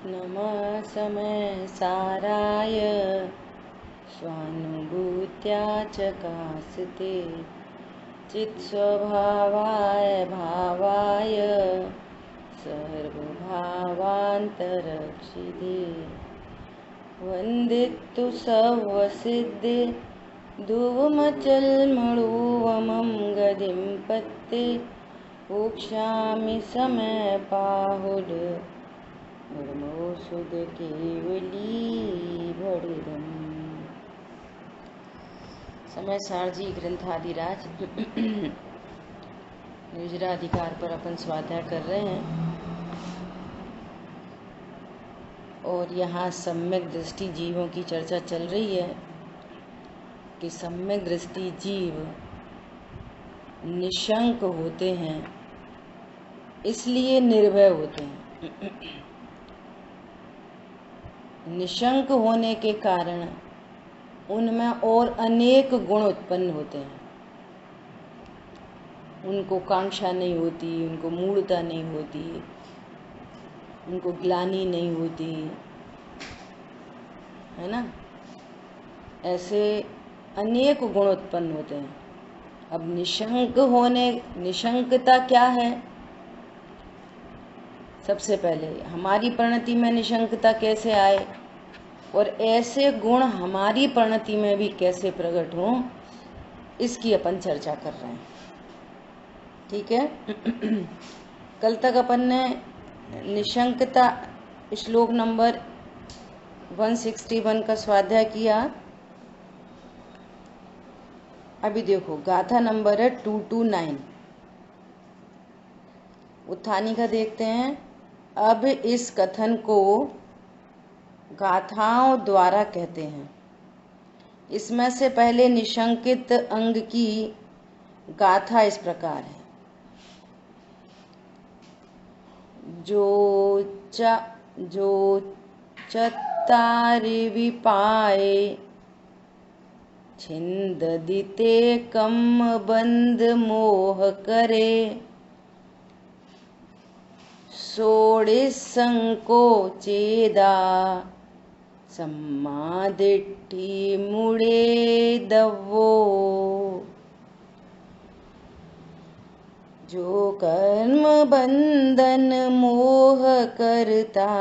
नमः समय साराय स्वानुभूत्या चकास्ते चित्स्वभावाय भावाय सर्वभावान्तरक्षिते वन्दितु सर्वसिद्धे धुवमचलमणुवमं गतिं पत्ते वोक्ष्यामि समयपाहुड नमो सुध केवली भड़िदम। समय सारजी ग्रंथादिराज निजराधिकार पर अपन स्वाध्याय कर रहे हैं और यहाँ सम्यक दृष्टि जीवों की चर्चा चल रही है कि सम्यक दृष्टि जीव निशंक होते हैं, इसलिए निर्भय होते हैं। निशंक होने के कारण उनमें और अनेक गुण उत्पन्न होते हैं। उनको कांक्षा नहीं होती, उनको मूढ़ता नहीं होती, उनको ग्लानि नहीं होती, है ना। ऐसे अनेक गुण उत्पन्न होते हैं। अब निशंकता क्या है? सबसे पहले हमारी परिणति में निशंकता कैसे आए और ऐसे गुण हमारी परिणति में भी कैसे प्रकट हों, इसकी अपन चर्चा कर रहे हैं। ठीक है। कल तक अपन ने निशंकता श्लोक नंबर 161 का स्वाध्याय किया। अभी देखो गाथा नंबर है 229। उत्थानी का देखते हैं। अब इस कथन को गाथाओं द्वारा कहते हैं। इसमें से पहले निशंकित अंग की गाथा इस प्रकार है। जो चत्तारि विपाए छिंददिते कम बंद मोह करे षोडशंकोचेदा सम्मादिट्ठी मुड़े दवो। जो कर्म बंधन मोह करता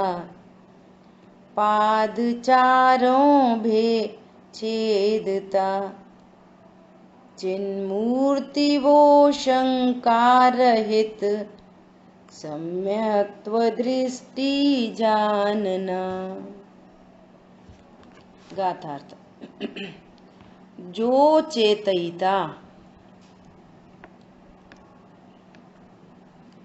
पाद चारों भे छेदता चिन्मूर्ति वो शंकारहित सम्यक्त्व दृष्टि जानना। गाथार्थ। जो चेतयिता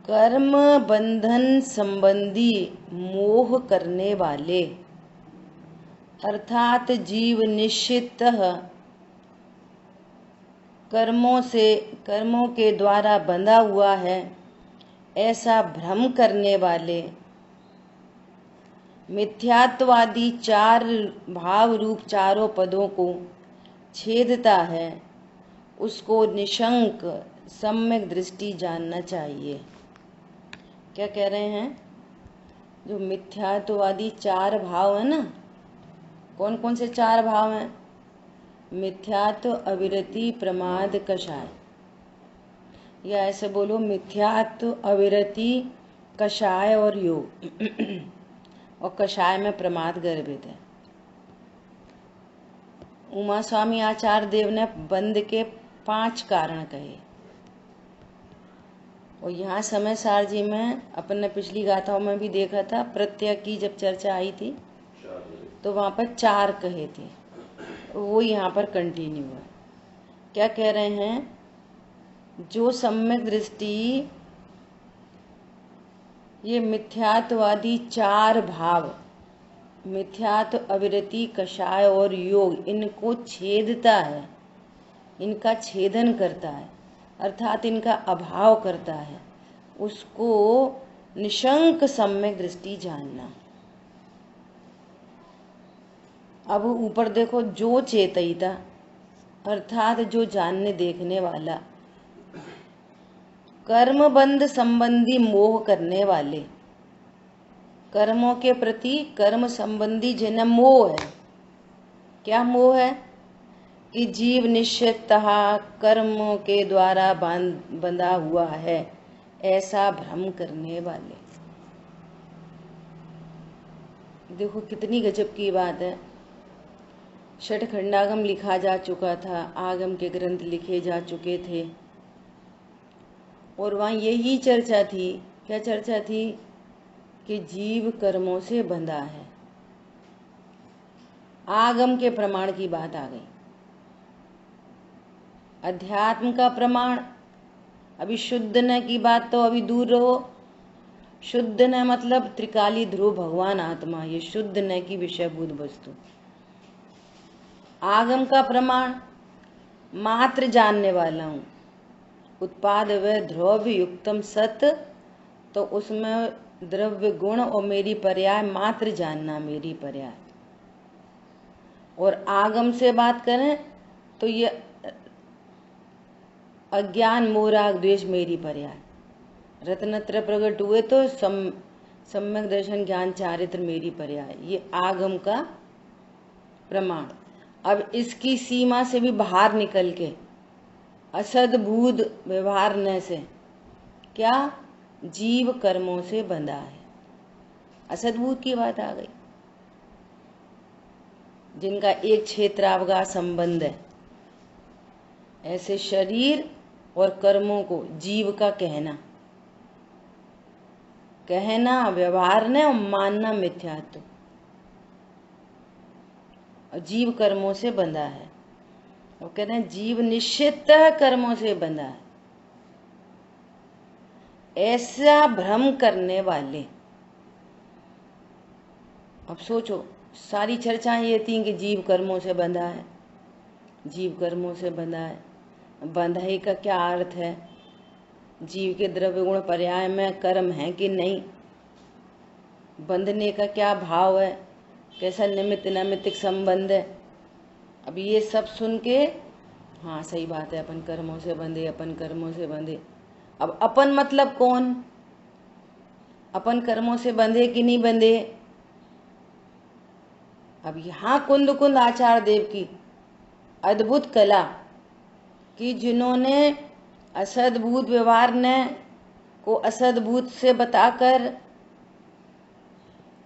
कर्म बंधन संबंधी मोह करने वाले अर्थात जीव निश्चितः कर्मों के द्वारा बंधा हुआ है, ऐसा भ्रम करने वाले मिथ्यात्वादी चार भाव रूप चारों पदों को छेदता है, उसको निशंक सम्यक दृष्टि जानना चाहिए। क्या कह रहे हैं? जो मिथ्यात्ववादी चार भाव है ना, कौन कौन से चार भाव हैं? मिथ्यात्व, अविरति, प्रमाद, कषाय। या ऐसे बोलो मिथ्यात्व, अविरति, कषाय और योग। और कषाय में प्रमाद गर्भित है। उमा स्वामी आचार्य देव ने बंध के 5 कारण कहे और यहाँ समय सार जी में अपन ने पिछली गाथाओं में भी देखा था, प्रत्यय की जब चर्चा आई थी तो वहाँ पर 4 कहे थे, वो यहाँ पर कंटिन्यू है। क्या कह रहे हैं? जो सम्यक दृष्टि ये मिथ्यात्ववादी 4 भाव मिथ्यात्व, अविरति, कषाय और योग इनको छेदता है, इनका छेदन करता है, अर्थात इनका अभाव करता है, उसको निशंक सम्यक दृष्टि जानना। अब ऊपर देखो, जो चेतयिता अर्थात जो जानने देखने वाला, कर्मबंध संबंधी मोह करने वाले, कर्मों के प्रति कर्म संबंधी जिन्हें मोह है। क्या मोह है? कि जीव निश्चिततः कर्मों के द्वारा बंधा हुआ है, ऐसा भ्रम करने वाले। देखो कितनी गजब की बात है। षटखंडागम लिखा जा चुका था, आगम के ग्रंथ लिखे जा चुके थे, और वहाँ यही चर्चा थी। क्या चर्चा थी? कि जीव कर्मों से बंधा है। आगम के प्रमाण की बात आ गई। अध्यात्म का प्रमाण, अभी शुद्ध न की बात तो अभी दूर रहो। शुद्ध न मतलब त्रिकाली ध्रुव भगवान आत्मा, ये शुद्ध न की विषयभूत वस्तु। आगम का प्रमाण, मात्र जानने वाला हूं, उत्पाद व द्रव्य युक्तम सत, तो उसमें द्रव्य गुण और मेरी पर्याय, मात्र जानना मेरी पर्याय। और आगम से बात करें तो ये अज्ञान मोह राग द्वेष मेरी पर्याय। रत्नत्र प्रकट हुए तो सम्यक दर्शन ज्ञान चारित्र मेरी पर्याय, ये आगम का प्रमाण। अब इसकी सीमा से भी बाहर निकल के असद्भूत व्यवहार न से, क्या? जीव कर्मों से बंधा है। असद्भूत की बात आ गई, जिनका एक क्षेत्रावगा संबंध है। ऐसे शरीर और कर्मों को जीव का कहना व्यवहार ने और मानना मिथ्यात्व, और जीव कर्मों से बंधा है। वो कहते हैं जीव निश्चिततः कर्मों से बंधा है, ऐसा भ्रम करने वाले। अब सोचो, सारी चर्चाएं ये थी कि जीव कर्मों से बंधा है, जीव कर्मों से बंधा है। बंधाई का क्या अर्थ है? जीव के द्रव्य गुण पर्याय में कर्म है कि नहीं? बंधने का क्या भाव है? कैसा निमित्त नैमित्तिक संबंध है? अब ये सब सुन के, हाँ सही बात है, अपन कर्मों से बंधे, अपन कर्मों से बंधे। अब अपन मतलब कौन? अपन कर्मों से बंधे कि नहीं बंधे? अब यहाँ कुंद आचार्य देव की अद्भुत कला कि जिन्होंने असद्भूत व्यवहार ने को असद्भूत से बताकर,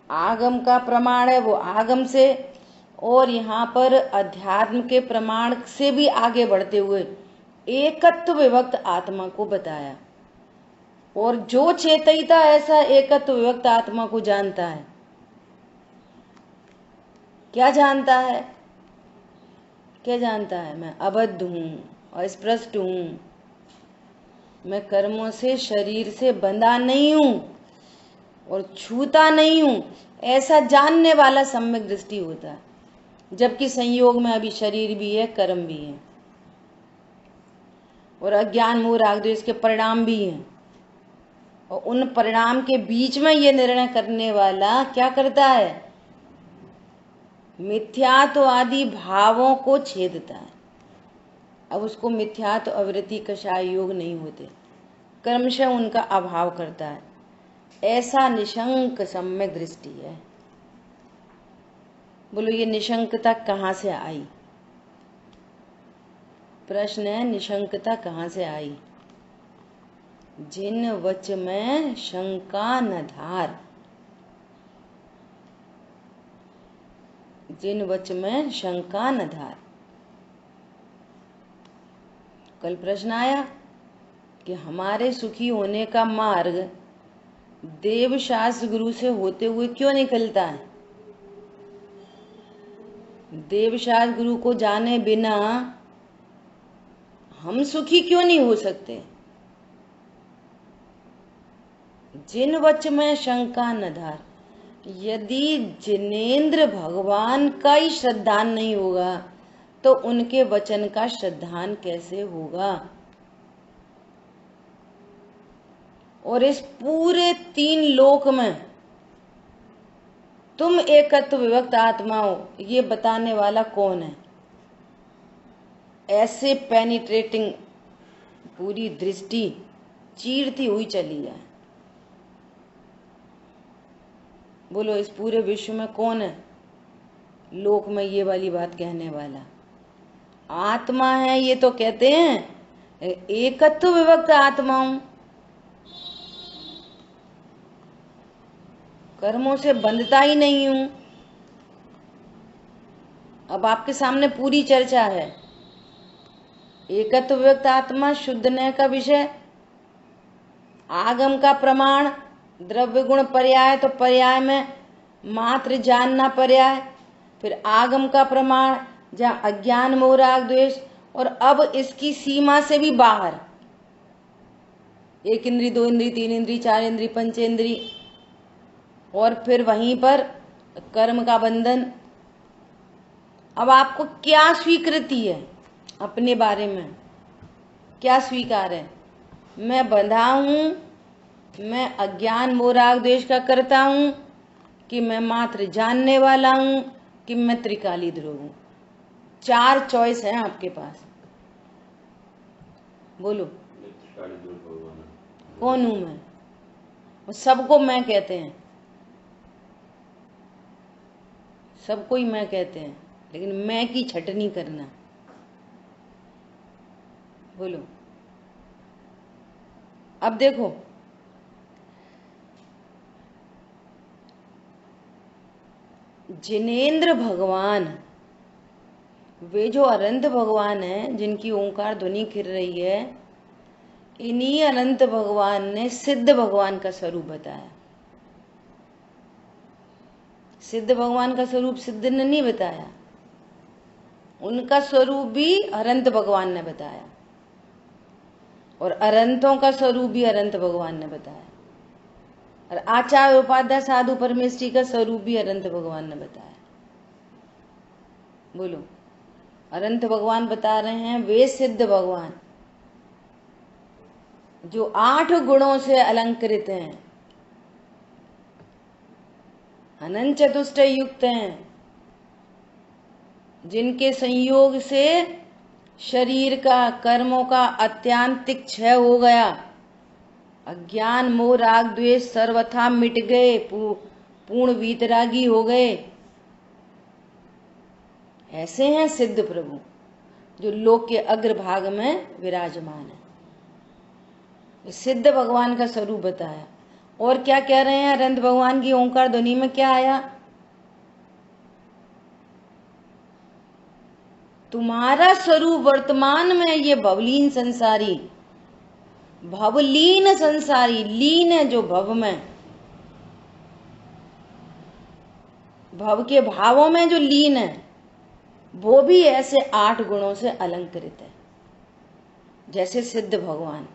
आगम का प्रमाण है वो आगम से, और यहाँ पर अध्यात्म के प्रमाण से भी आगे बढ़ते हुए एकत्व विभक्त आत्मा को बताया। और जो चेतयिता ऐसा एकत्व विभक्त आत्मा को जानता है, क्या जानता है? क्या जानता है? मैं अबद्ध हूं, अस्पृष्ट हूं, मैं कर्मों से शरीर से बंधा नहीं हूं और छूता नहीं हूं, ऐसा जानने वाला सम्यक दृष्टि होता है। जबकि संयोग में अभी शरीर भी है, कर्म भी है, और अज्ञान मोह राग द्वेष के परिणाम भी हैं, और उन परिणाम के बीच में ये निर्णय करने वाला क्या करता है? मिथ्यात्व आदि भावों को छेदता है। अब उसको मिथ्यात्व अवृत्ति कषाय योग नहीं होते, क्रमशः उनका अभाव करता है। ऐसा निशंक सम्यक दृष्टि है। बोलो ये निशंकता कहाँ से आई? प्रश्न है, निशंकता कहाँ से आई? जिन वच में शंका न धार, जिन वच में शंका न धार। कल प्रश्न आया कि हमारे सुखी होने का मार्ग देवशास्त्र गुरु से होते हुए क्यों निकलता है? देवशास्त्र गुरु को जाने बिना हम सुखी क्यों नहीं हो सकते? जिन वच में शंका न धार, यदि जिनेंद्र भगवान का ही श्रद्धान नहीं होगा तो उनके वचन का श्रद्धान कैसे होगा? और इस पूरे 3 लोक में तुम एकत्व विभक्त आत्मा हो, ये बताने वाला कौन है? ऐसे पेनिट्रेटिंग पूरी दृष्टि चीरती हुई चली जाए। बोलो, इस पूरे विश्व में कौन है लोक में ये वाली बात कहने वाला? आत्मा है, ये तो कहते हैं एकत्व विभक्त आत्मा हूं, कर्मों से बंधता ही नहीं हूं। अब आपके सामने पूरी चर्चा है। एकत्व विभक्त आत्मा, शुद्ध न का विषय, आगम का प्रमाण, द्रव्य गुण पर्याय, तो पर्याय में मात्र जानना पर्याय, फिर आगम का प्रमाण जहाँ अज्ञान मोह राग द्वेष, और अब इसकी सीमा से भी बाहर 1 इंद्री 2 इंद्री 3 इंद्री 4 इंद्री पंचेंद्री, और फिर वहीं पर कर्म का बंधन। अब आपको क्या स्वीकृति है अपने बारे में? क्या स्वीकार है? मैं बंधा हूं, मैं अज्ञान मोह राग द्वेष का करता हूं, कि मैं मात्र जानने वाला हूं, कि मैं त्रिकाली ध्रुव हूं? 4 चॉइस है आपके पास। बोलो, कौन हूं मैं? सबको मैं कहते हैं, सबको ही मैं कहते हैं, लेकिन मैं की छटनी करना। बोलो, अब देखो, जिनेंद्र भगवान, वे जो अनंत भगवान हैं, जिनकी ओंकार ध्वनि खिर रही है, इन्हीं अनंत भगवान ने सिद्ध भगवान का स्वरूप बताया। सिद्ध भगवान का स्वरूप सिद्ध ने नहीं बताया, उनका स्वरूप भी अनंत भगवान ने बताया, और अनंतों का स्वरूप भी अनंत भगवान ने बताया, और आचार्य उपाध्याय साधु परमेश्वरी का स्वरूप भी अनंत भगवान ने बताया। बोलो, अनंत भगवान बता रहे हैं, वे सिद्ध भगवान जो 8 गुणों से अलंकृत हैं, अनंत चतुष्टय युक्त हैं, जिनके संयोग से शरीर का, कर्मों का अत्यांतिक क्षय हो गया, अज्ञान मोह राग द्वेष सर्वथा मिट गए, पूर्ण वीतरागी हो गए। ऐसे हैं सिद्ध प्रभु जो लोक के अग्रभाग में विराजमान है। सिद्ध भगवान का स्वरूप बताया। और क्या कह रहे हैं? अनंत भगवान की ओंकार ध्वनि में क्या आया? तुम्हारा स्वरूप वर्तमान में ये भवलीन संसारी, भवलीन संसारी, लीन है जो भव में, भव के भावों में जो लीन है, वो भी ऐसे 8 गुणों से अलंकृत है, जैसे सिद्ध भगवान।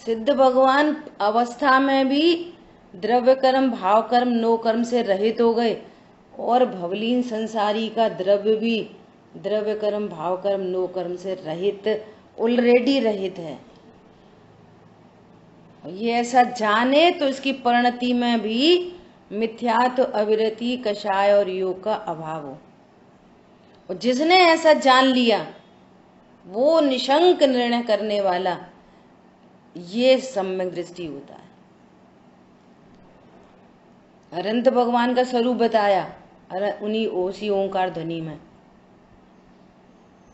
सिद्ध भगवान अवस्था में भी द्रव्य कर्म, भाव कर्म, नो कर्म से रहित हो गए, और भवलीन संसारी का द्रव्य भी द्रव्य कर्म, भाव कर्म, नो कर्म से रहित, ऑलरेडी रहित है। ये ऐसा जाने तो इसकी परिणति में भी मिथ्यात्व, अविरति, कषाय और योग का अभाव हो। और जिसने ऐसा जान लिया, वो निशंक निर्णय करने वाला, ये सम्यक दृष्टि होता है। अनंत भगवान का स्वरूप बताया उन्हीं ओसी ओंकार ध्वनि में।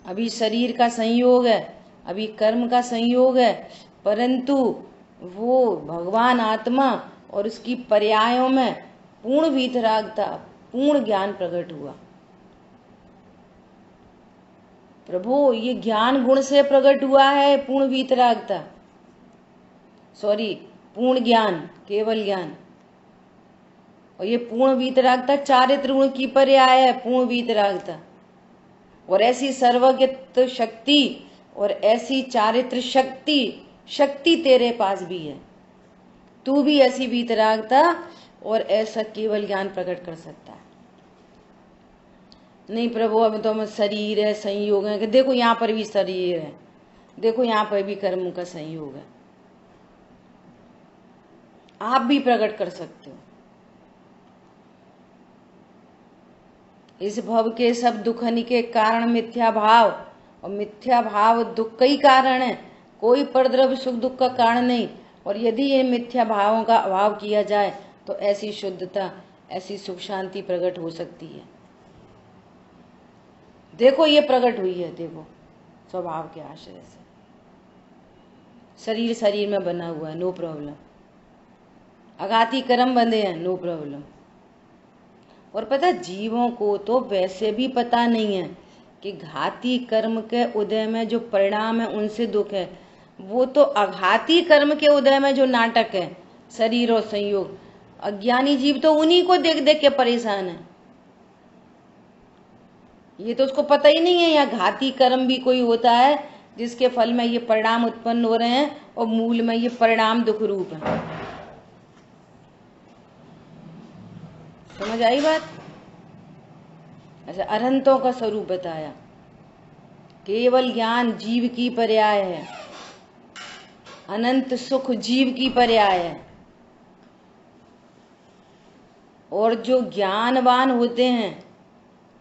अभी शरीर का संयोग है, अभी कर्म का संयोग है, परंतु वो भगवान आत्मा और उसकी पर्यायों में पूर्ण वीतरागता, पूर्ण ज्ञान प्रकट हुआ। प्रभु, ये ज्ञान गुण से प्रकट हुआ है, पूर्ण वीतरागता, सॉरी, पूर्ण ज्ञान, केवल ज्ञान। और ये पूर्ण वीतरागता चारित्र गुण की पर्याय है, पूर्ण वीतरागता। और ऐसी सर्वज्ञ शक्ति और ऐसी चारित्र शक्ति तेरे पास भी है। तू भी ऐसी वीतरागता और ऐसा केवल ज्ञान प्रकट कर सकता है। नहीं प्रभु, अब तो हमें शरीर है, संयोग है, कि देखो यहाँ पर भी शरीर है, देखो यहाँ पर भी कर्म का संयोग है। आप भी प्रकट कर सकते हो। इस भव के सब दुखनि के कारण मिथ्या भाव, और मिथ्या भाव दुख का ही कारण है, कोई परद्रव्य सुख दुख का कारण नहीं। और यदि ये मिथ्या भावों का अभाव किया जाए तो ऐसी शुद्धता, ऐसी सुख शांति प्रकट हो सकती है। देखो ये प्रकट हुई है, देखो स्वभाव के आश्रय से। शरीर शरीर में बना हुआ है, नो प्रॉब्लम। अघाती कर्म बंधे हैं, नो प्रॉब्लम। और पता जीवों को तो वैसे भी पता नहीं है कि घाती कर्म के उदय में जो परिणाम है उनसे दुख है। वो तो अघाती कर्म के उदय में जो नाटक है, शरीर और संयोग, अज्ञानी जीव तो उन्हीं को देख देख के परेशान है। ये तो उसको पता ही नहीं है यहाँ घाती कर्म भी कोई होता है जिसके फल में ये परिणाम उत्पन्न हो रहे हैं और मूल में ये परिणाम दुख रूप है। समझ आई बात? अच्छा, अरहंतों का स्वरूप बताया। केवल ज्ञान जीव की पर्याय है, अनंत सुख जीव की पर्याय है। और जो ज्ञानवान होते हैं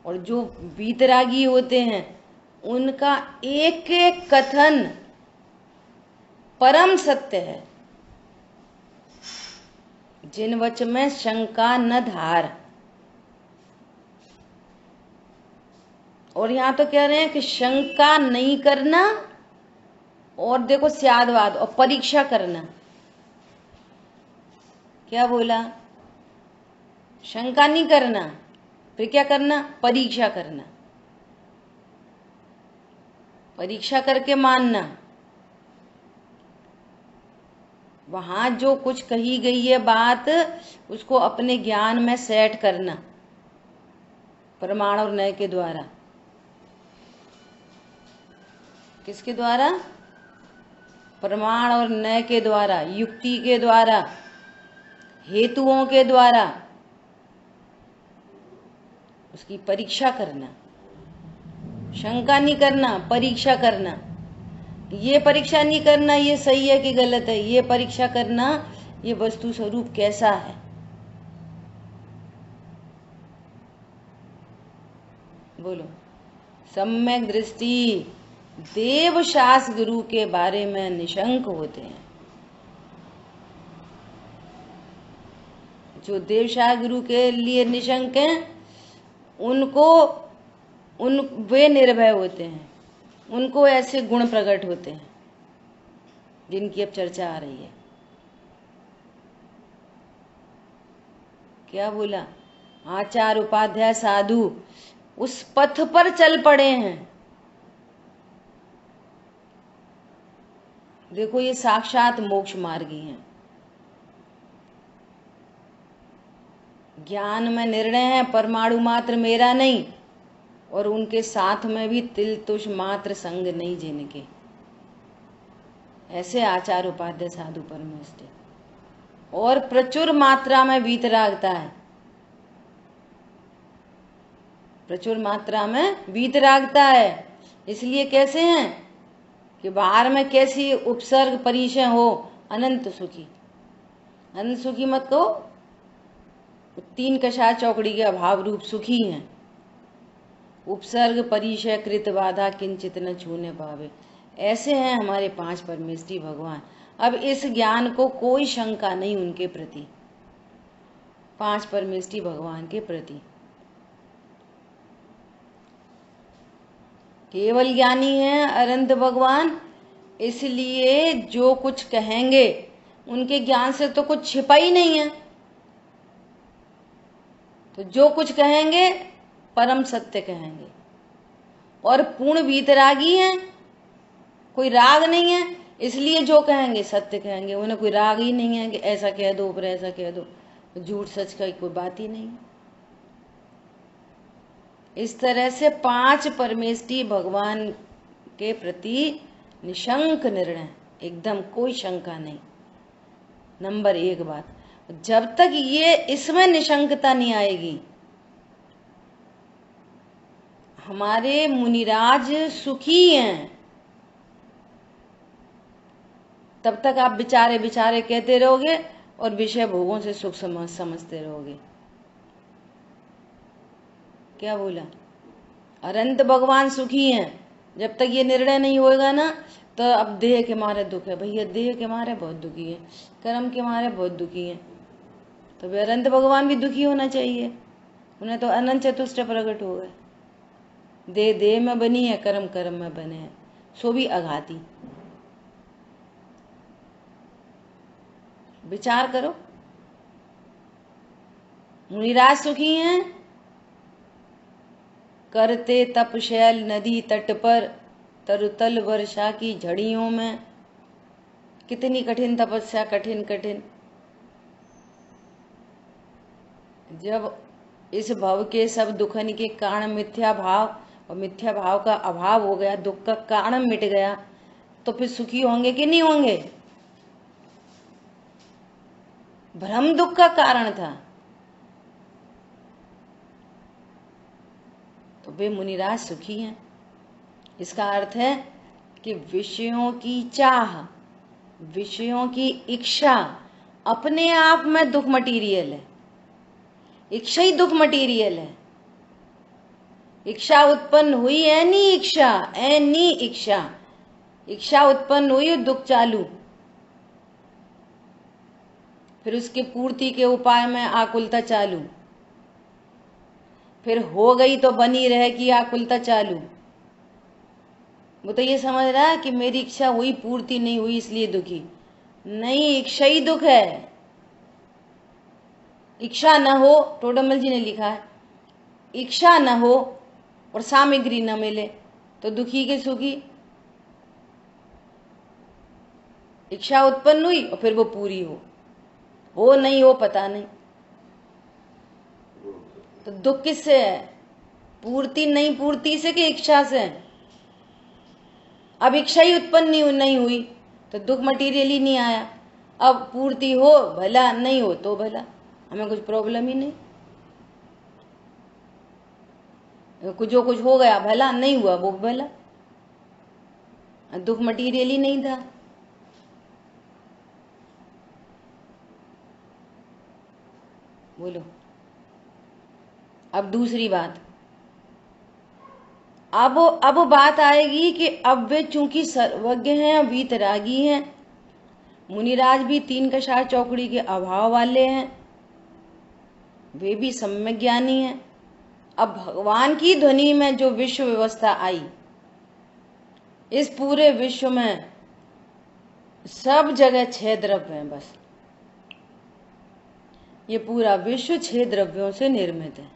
और जो वीतरागी होते हैं उनका एक एक कथन परम सत्य है, जिन वच में शंका न धार। और यहां तो कह रहे हैं कि शंका नहीं करना, और देखो स्यादवाद और परीक्षा करना। क्या बोला? शंका नहीं करना, फिर क्या करना? परीक्षा करना। परीक्षा करके मानना। वहां जो कुछ कही गई है बात, उसको अपने ज्ञान में सेट करना प्रमाण और न्याय के द्वारा। किसके द्वारा? प्रमाण और न्याय के द्वारा, युक्ति के द्वारा, हेतुओं के द्वारा उसकी परीक्षा करना। शंका नहीं करना, परीक्षा करना। ये परीक्षा नहीं करना ये सही है कि गलत है, ये परीक्षा करना ये वस्तु स्वरूप कैसा है। बोलो। सम्यक दृष्टि देवशास गुरु के बारे में निशंक होते हैं। जो देवशास गुरु के लिए निशंक हैं वे निर्भय होते हैं, उनको ऐसे गुण प्रकट होते हैं जिनकी अब चर्चा आ रही है। क्या बोला? आचार्य उपाध्याय साधु उस पथ पर चल पड़े हैं। देखो ये साक्षात मोक्ष मार्गी हैं। ज्ञान में निर्णय है परमाणु मात्र मेरा नहीं, और उनके साथ में भी तिल तुष मात्र संग नहीं जिनके। ऐसे आचार्य उपाध्याय साधु परमेष्टि। और प्रचुर मात्रा में वीतरागता है, प्रचुर मात्रा में वीतरागता है। इसलिए कैसे हैं कि बाहर में कैसी उपसर्ग परिचय हो, अनंत सुखी। अनंत सुखी मत कहो, तीन कषाय चौकड़ी के अभाव रूप सुखी हैं। उपसर्ग परिचय कृत बाधा किंचित न छूने पावे। ऐसे हैं हमारे पांच परमेष्ठी भगवान। अब इस ज्ञान को कोई शंका नहीं उनके प्रति, पांच परमेष्ठी भगवान के प्रति। केवल ज्ञानी हैं अनंत भगवान, इसलिए जो कुछ कहेंगे उनके ज्ञान से तो कुछ छिपा ही नहीं है। तो जो कुछ कहेंगे परम सत्य कहेंगे। और पूर्ण वीतरागी हैं, कोई राग नहीं है, इसलिए जो कहेंगे सत्य कहेंगे। उन्हें कोई राग ही नहीं है कि ऐसा कह दो पर ऐसा कह दो, झूठ सच का कोई बात ही नहीं। इस तरह से पांच परमेष्ठी भगवान के प्रति निशंक निर्णय, एकदम कोई शंका नहीं। नंबर एक बात, जब तक ये इसमें निशंकता नहीं आएगी, हमारे मुनिराज सुखी हैं, तब तक आप विचारे विचारे कहते रहोगे और विषय भोगों से सुख समझते रहोगे। क्या बोला? अनंत भगवान सुखी हैं। जब तक ये निर्णय नहीं होगा ना तो अब देह के मारे दुख है, भैया देह के मारे बहुत दुखी है, कर्म के मारे बहुत दुखी है, तो वे अनंत भगवान भी दुखी होना चाहिए। उन्हें तो अनंत चतुष्ट प्रकट हो गए। देह देह में बनी है, कर्म कर्म में बने हैं, सो भी अघाती। विचार करो। मुनिराज सुखी हैं, करते तपशैल नदी तट पर तरुतल वर्षा की झड़ियों में। कितनी कठिन तपस्या, कठिन कठिन। जब इस भव के सब दुखन के कारण मिथ्या भाव और मिथ्या भाव का अभाव हो गया, दुख का कारण मिट गया, तो फिर सुखी होंगे कि नहीं होंगे? भ्रम दुख का कारण था, तो वे मुनिराज सुखी हैं। इसका अर्थ है कि विषयों की चाह, विषयों की इच्छा अपने आप में दुख मटीरियल है। इच्छा ही दुख मटीरियल है। इच्छा उत्पन्न हुई, एनी इच्छा, एनी इच्छा, इच्छा उत्पन्न हुई, दुख चालू। फिर उसकी पूर्ति के उपाय में आकुलता चालू। फिर हो गई तो बनी रहेगी आकुलता चालू। वो तो ये समझ रहा है कि मेरी इच्छा हुई, पूर्ति नहीं हुई इसलिए दुखी। नहीं, इच्छा ही दुख है। इच्छा न हो, टोडरमल जी ने लिखा है, इच्छा न हो और सामग्री न मिले तो दुखी के सुखी। इच्छा उत्पन्न हुई और फिर वो पूरी हो नहीं हो पता नहीं, तो दुख किससे है? पूर्ति नहीं पूर्ति से कि इच्छा से? अब इच्छा ही उत्पन्न नहीं हुई तो दुख मटीरियल ही नहीं आया। अब पूर्ति हो भला, नहीं हो तो भला, हमें कुछ प्रॉब्लम ही नहीं। जो कुछ हो गया भला, नहीं हुआ वो भला, दुख मटीरियल ही नहीं था। बोलो। अब दूसरी बात, अब बात आएगी कि अब वे चूंकि सर्वज्ञ हैं, वीतरागी हैं, मुनिराज भी तीन कषाय चौकड़ी के अभाव वाले हैं, वे भी सम्यक ज्ञानी हैं। अब भगवान की ध्वनि में जो विश्व व्यवस्था आई, इस पूरे विश्व में सब जगह 6 द्रव्य हैं बस। ये पूरा विश्व 6 द्रव्यों से निर्मित है।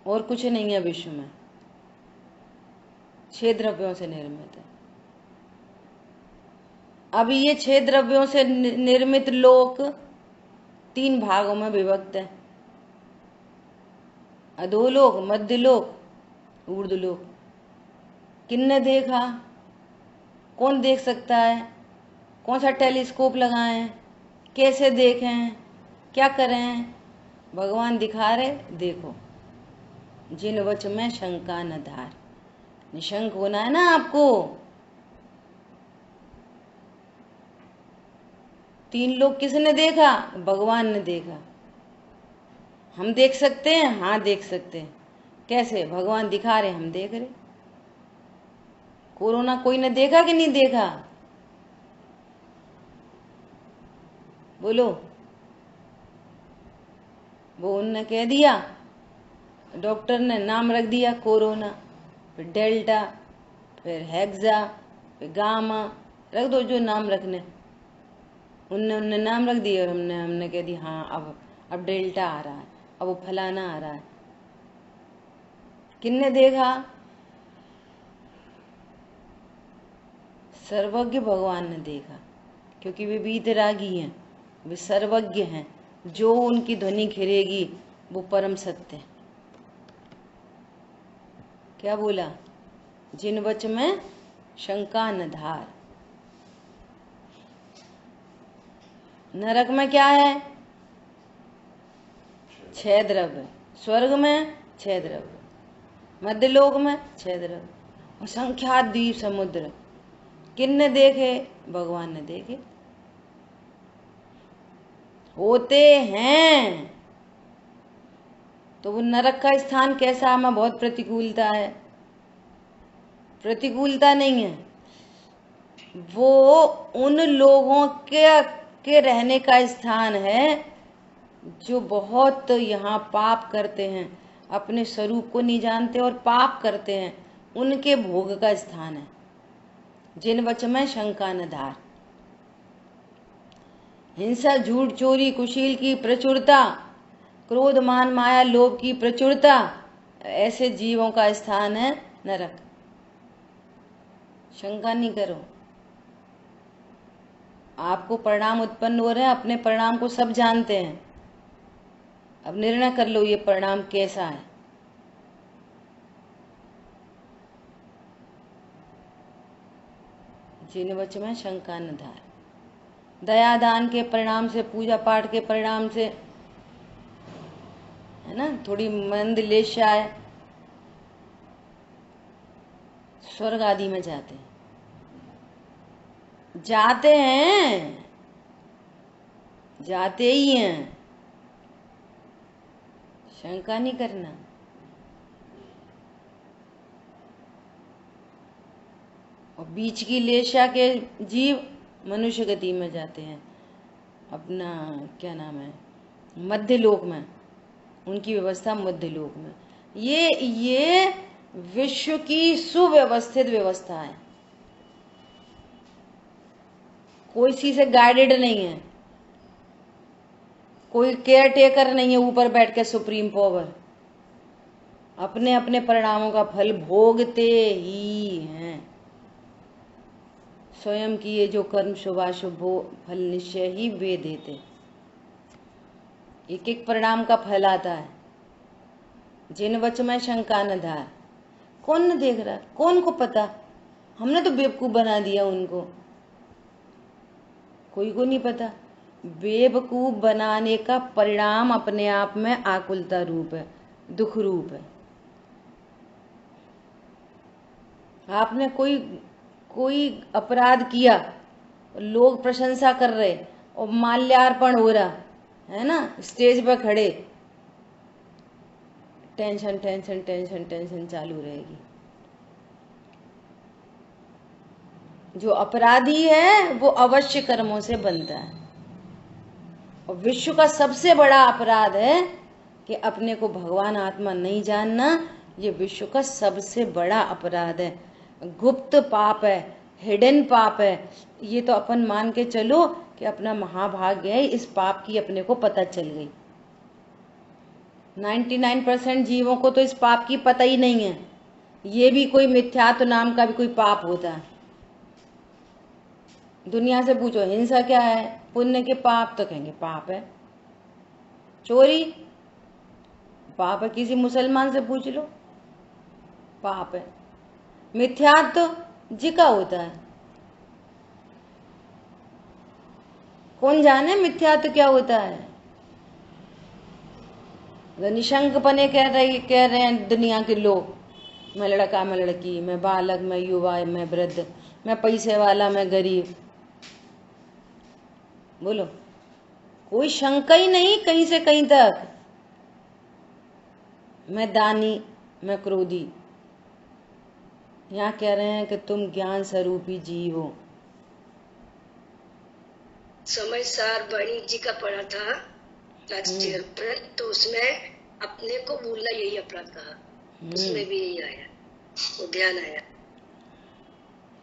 और कुछ नहीं है विश्व में, 6 द्रव्यों से निर्मित है। अब ये 6 द्रव्यों से निर्मित लोक 3 भागों में विभक्त है, अधोलोक, मध्यलोक, ऊर्ध्वलोक। किन्ने देखा? कौन देख सकता है? कौन सा टेलीस्कोप लगाएं? कैसे देखें? क्या करें? भगवान दिखा रहे, देखो। जिन वच में शंका न धार, निशंक होना है ना आपको। 3 लोग किसने देखा? भगवान ने देखा। हम देख सकते हैं? हाँ देख सकते हैं। कैसे? भगवान दिखा रहे, हम देख रहे। कोरोना कोई ने देखा कि नहीं देखा? बोलो। वो उनने कह दिया, डॉक्टर ने नाम रख दिया कोरोना, फिर डेल्टा, फिर हेक्सा, फिर गामा, रख दो जो नाम रखने। उनने नाम रख दिया और हमने कह दिया हाँ अब डेल्टा आ रहा है, अब वो फलाना आ रहा है। किसने देखा? सर्वज्ञ भगवान ने देखा, क्योंकि वे वीतरागी हैं, वे सर्वज्ञ हैं। जो उनकी ध्वनि घिरेगी वो परम सत्य है। क्या बोला? जिन वच में शंका न धार। नरक में क्या है? 6 द्रव्य। स्वर्ग में 6 द्रव्य, मध्यलोक में 6 द्रव्य, और संख्यात द्वीप समुद्र। किसने देखे? भगवान ने देखे। होते हैं, तो वो नरक का स्थान कैसा है? में बहुत प्रतिकूलता है। प्रतिकूलता नहीं है, वो उन लोगों के रहने का स्थान है जो बहुत यहाँ पाप करते हैं, अपने स्वरूप को नहीं जानते और पाप करते हैं, उनके भोग का स्थान है। जिन वच में शंका न धार। हिंसा, झूठ, चोरी, कुशील की प्रचुरता, क्रोध, मान, माया, लोभ की प्रचुरता, ऐसे जीवों का स्थान है नरक। शंका नहीं करो। आपको परिणाम उत्पन्न हो रहे हैं, अपने परिणाम को सब जानते हैं। अब निर्णय कर लो ये परिणाम कैसा है। जिन वच में शंका न धार। दया दान के परिणाम से, पूजा पाठ के परिणाम से, है ना, थोड़ी मंद लेशा है, स्वर्ग आदि में जाते हैं। जाते ही हैं, शंका नहीं करना। और बीच की लेशा के जीव मनुष्य गति में जाते हैं, अपना क्या नाम है, मध्य लोक में। उनकी व्यवस्था मध्य लोक में। ये विश्व की सुव्यवस्थित व्यवस्था है, कोई सी से गाइडेड नहीं है, कोई केयर टेकर नहीं है ऊपर बैठ के सुप्रीम पावर। अपने अपने परिणामों का फल भोगते ही हैं। स्वयं किए जो कर्म शुभाशुभ फल निश्चय ही वे देते। एक एक परिणाम का फल आता है। जिन वच में शंका न धार। कौन न देख रहा, कौन को पता? हमने तो बेवकूफ बना दिया उनको। कोई को नहीं पता। बेवकूफ बनाने का परिणाम अपने आप में आकुलता रूप है, दुख रूप है। आपने कोई अपराध किया, लोग प्रशंसा कर रहे और माल्यार्पण हो रहा है ना, स्टेज पर खड़े, टेंशन टेंशन टेंशन टेंशन चालू रहेगी। जो अपराधी है वो अवश्य कर्मों से बनता है। और विश्व का सबसे बड़ा अपराध है कि अपने को भगवान आत्मा नहीं जानना। ये विश्व का सबसे बड़ा अपराध है, गुप्त पाप है, हिडन पाप है। ये तो अपन मान के चलो कि अपना महाभाग्य है, इस पाप की अपने को पता चल गई। 99% जीवों को तो इस पाप की पता ही नहीं है। ये भी कोई मिथ्यात्व नाम का भी कोई पाप होता है। दुनिया से पूछो हिंसा क्या है, पुण्य के पाप, तो कहेंगे पाप है। चोरी पाप है, किसी मुसलमान से पूछ लो पाप है। मिथ्यात्व जिका होता है, कौन जाने मिथ्यात्व क्या होता है। निशंकपने कह रहे हैं दुनिया के लोग, मैं लड़का, मैं लड़की, मैं बालक, मैं युवा, मैं वृद्ध, मैं पैसे वाला, मैं गरीब। बोलो, कोई शंका ही नहीं कहीं से कहीं तक। मैं दानी, मैं क्रोधी। यहाँ कह रहे हैं कि तुम ज्ञान स्वरूपी जीव हो। समय सार वाणी जी का पढ़ा था लास्ट ईयर पर, तो उसमें अपने को भूलना यही अपराध कहा, उसमें भी यही आया, वो ध्यान आया।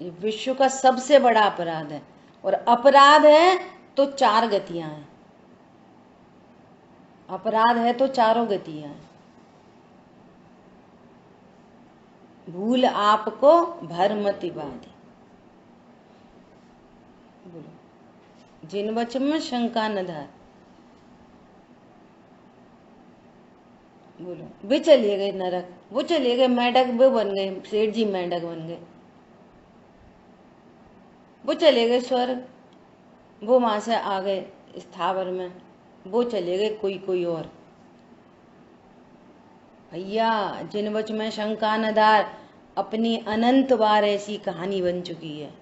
ये विश्व का सबसे बड़ा अपराध है। और अपराध है तो 4 गतियां हैं। अपराध है तो 4 गतियां हैं। भूल आपको भर मति बाधे। बोलो, जिन वच में शंका न धार। बोलो, वे चले गए नरक, वो चले गए मेंढक, वो बन गए सेठ जी, मेंढक बन गए। वो चले गए स्वर्ग, वो वहां से आ गए स्थावर में, वो चले गए कोई और। भैया, जिन वच में शंका न धार, अपनी अनंत बार ऐसी कहानी बन चुकी है,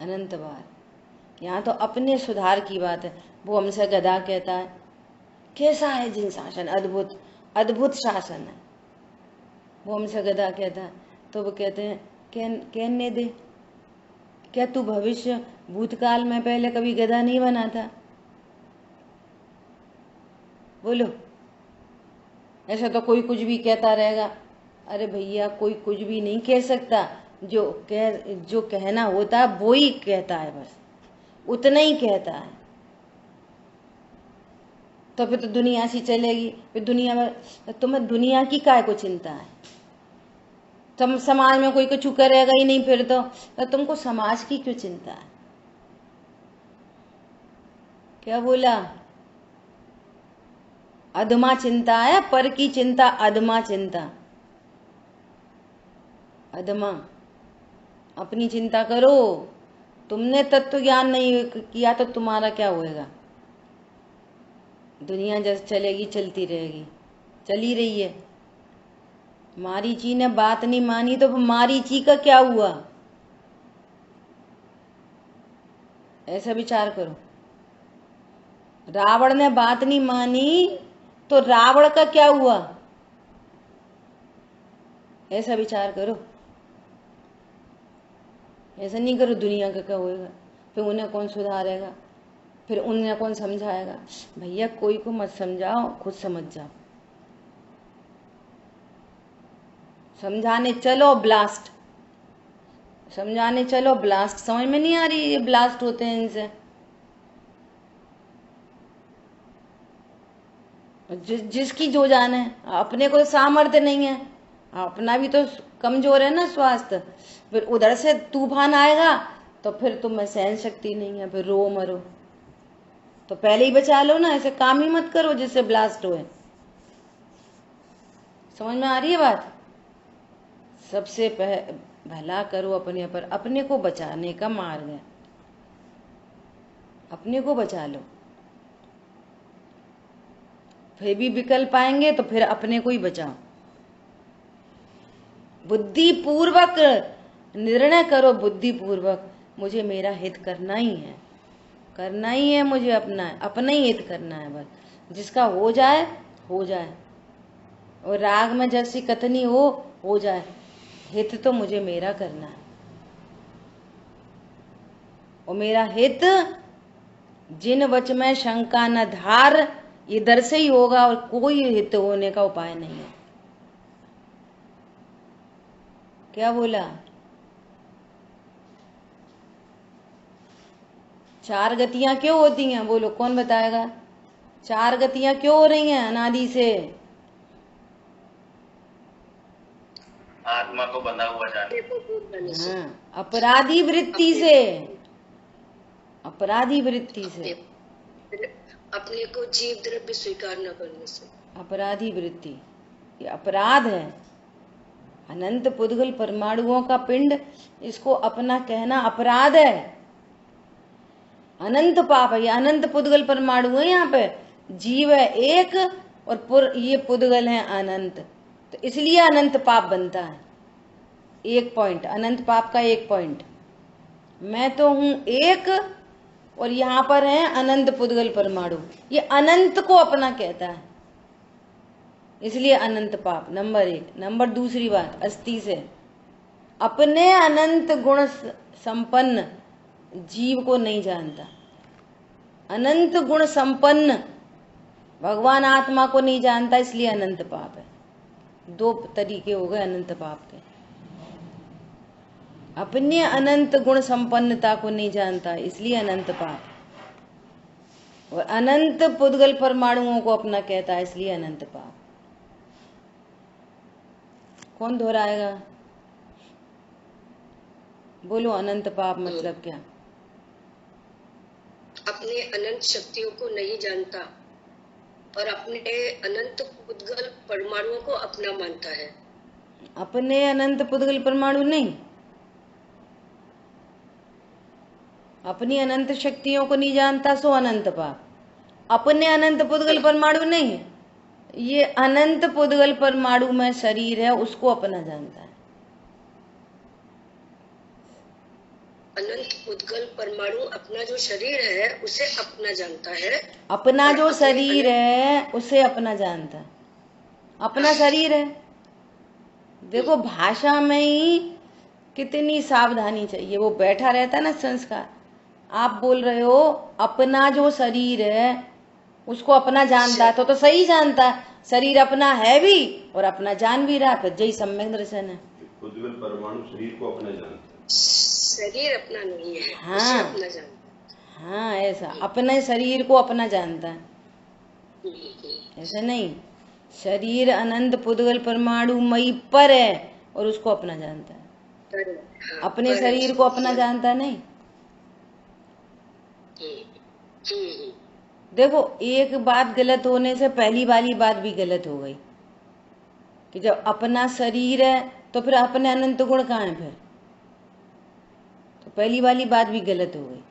अनंत बार। यहाँ तो अपने सुधार की बात है। वो हमसे गधा कहता है कैसा है जिन शासन, अद्भुत अद्भुत शासन है। वो हमसे गधा कहता है तो वो कहते हैं कहने दे, क्या तू भविष्य भूतकाल में पहले कभी गधा नहीं बना था? बोलो, ऐसा तो कोई कुछ भी कहता रहेगा। अरे भैया, कोई कुछ भी नहीं कह सकता, जो कहना होता है वो ही कहता है, बस उतना ही कहता है। तो फिर तो दुनिया ऐसी चलेगी, फिर दुनिया में तुम्हें दुनिया की काय को चिंता है? तुम समाज में कोई कुछ करेगा ही नहीं, फिर तो तुमको समाज की क्यों चिंता है? क्या बोला? अधमा चिंता है, पर की चिंता अधमा चिंता। अधमा, अपनी चिंता करो। तुमने तत्व ज्ञान नहीं किया तो तुम्हारा क्या होएगा? दुनिया जैसे चलेगी चलती रहेगी, चली रही है। मारीची ने बात नहीं मानी तो मारीची का क्या हुआ? ऐसा विचार करो। रावण ने बात नहीं मानी तो रावण का क्या हुआ? ऐसा विचार करो। ऐसा नहीं करो दुनिया का क्या होएगा, फिर उन्हें कौन सुधारेगा, फिर उन्हें कौन समझाएगा? भैया, कोई को मत समझाओ, खुद समझ जाओ। समझाने चलो ब्लास्ट, समझाने चलो ब्लास्ट। समझ में नहीं आ रही ये ब्लास्ट होते हैं इनसे। जिसकी जो जान है, अपने को सामर्थ्य नहीं है, अपना भी तो कमजोर है ना स्वास्थ्य। फिर उधर से तूफान आएगा तो फिर तुम्हें सहन शक्ति नहीं है, फिर रो मरो। तो पहले ही बचा लो ना, ऐसे काम ही मत करो जिससे ब्लास्ट होए। समझ में आ रही है बात? सबसे भला करो अपने पर, अपने को बचाने का मार्ग है। अपने को बचा लो, फिर भी विकल्प आएंगे तो फिर अपने को ही बचाओ। बुद्धिपूर्वक निर्णय करो, बुद्धिपूर्वक मुझे मेरा हित करना ही है, करना ही है, मुझे अपना ही हित करना है बस। जिसका हो जाए हो जाए, और राग में जैसी कथनी हो जाए, हित तो मुझे मेरा करना है। और मेरा हित जिन वच में शंका न धार, इधर से ही होगा और कोई हित होने का उपाय नहीं है। क्या बोला? 4 गतियां क्यों होती हैं? बोलो, कौन बताएगा? 4 गतियां क्यों हो रही हैं अनादि से? आत्मा को बंधा हुआ जाने। हाँ, अपराधी वृत्ति से, अपराधी वृत्ति से, अपने को जीव द्रव्य स्वीकार न करने से। अपराधी वृत्ति, ये अपराध है। अनंत पुद्गल परमाणुओं का पिंड, इसको अपना कहना अपराध है, अनंत पाप है। ये अनंत पुद्गल परमाणु है, यहाँ पे जीव है एक और ये पुद्गल है अनंत, तो इसलिए अनंत पाप बनता है। 1 पॉइंट, अनंत पाप का 1 पॉइंट। मैं तो हूं एक और यहाँ पर है अनंत पुद्गल परमाणु, ये अनंत को अपना कहता है, इसलिए अनंत पाप। नंबर 1। नंबर दूसरी बात, अस्थि से अपने अनंत गुण संपन्न जीव को नहीं जानता। अनंत गुण संपन्न भगवान आत्मा को नहीं जानता, इसलिए अनंत पाप है। 2 तरीके हो गए अनंत पाप के। अपने अनंत गुण संपन्नता को नहीं जानता, इसलिए अनंत पाप, और अनंत पुद्गल परमाणुओं को अपना कहता है, इसलिए अनंत पाप। कौन दोहराएगा? बोलो, अनंत पाप मतलब क्या? अपने अनंत शक्तियों को नहीं जानता और अपने अनंत पुद्गल परमाणुओं को अपना मानता है। अपने अनंत पुद्गल परमाणु नहीं, अपनी अनंत शक्तियों को नहीं जानता, सो अनंत पाप। अपने अनंत पुद्गल परमाणु नहीं, ये अनंत पुद्गल परमाणु में शरीर है, उसको अपना जानता है। अनंत उद्गल परमाणु अपना जो शरीर है उसे अपना जानता है। अपना और जो अपने शरीर है उसे अपना जानता है। अपना शरीर है। देखो भाषा में ही कितनी सावधानी चाहिए। वो बैठा रहता है ना संस्कार। आप बोल रहे हो अपना जो शरीर है उसको अपना जानता है, तो सही जानता है। शरीर अपना है भी और अपना जान भी रहा, फिर जय सम्यक दर्शन है। उद्गल परमाणु शरीर को अपना जानता है। शरीर अपना नहीं है, हाँ। उसे अपना जानता हाँ, ऐसा अपने शरीर को अपना जानता है। है। ऐसा नहीं, शरीर अनंत पुद्गल परमाणु मई पर है और उसको अपना जानता है। हाँ, अपने पर शरीर को अपना जानता नहीं। देखो एक बात गलत होने से पहली वाली बात भी गलत हो गई कि जब अपना शरीर है तो फिर अपने अनंत गुण कहाँ है फिर? तो पहली वाली बात भी गलत हो गई।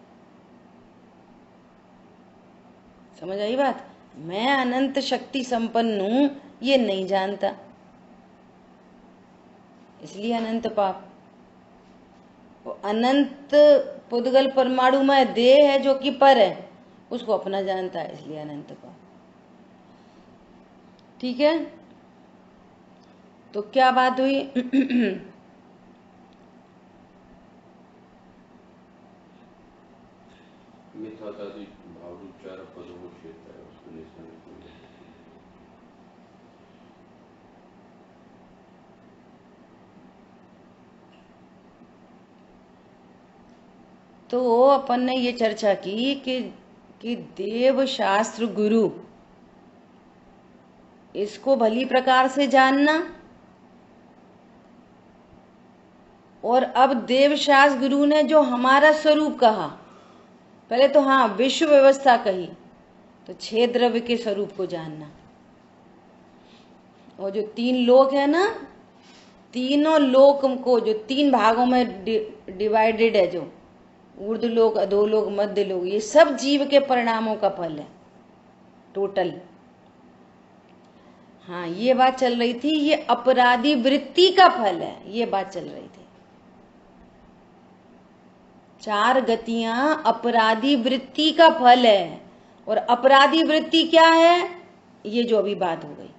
समझ आई बात? मैं अनंत शक्ति संपन्न हूं ये नहीं जानता, इसलिए अनंत पाप। वो अनंत पुद्गल परमाणु में देह है जो कि पर है, उसको अपना जानता है, इसलिए अनंत पाप। ठीक है, तो क्या बात हुई? मिथ्यात्वादी भावरूप चार पदों को छेदता है, उसको निशान नहीं। तो अपन ने ये चर्चा की कि देव शास्त्र गुरु इसको भली प्रकार से जानना, और अब देव शास्त्र गुरु ने जो हमारा स्वरूप कहा, पहले तो हाँ विश्व व्यवस्था कही, तो छह द्रव्य के स्वरूप को जानना। और जो तीन लोक है ना, तीनों लोक को जो तीन भागों में डिवाइडेड है, जो ऊर्ध्वलोक, अधोलोक, मध्य लोक, ये सब जीव के परिणामों का फल है टोटल। हाँ ये बात चल रही थी, ये अपराधी वृत्ति का फल है, ये बात चल रही थी। चार गतियां अपराधी वृत्ति का फल है, और अपराधी वृत्ति क्या है? ये जो अभी बात हो गई,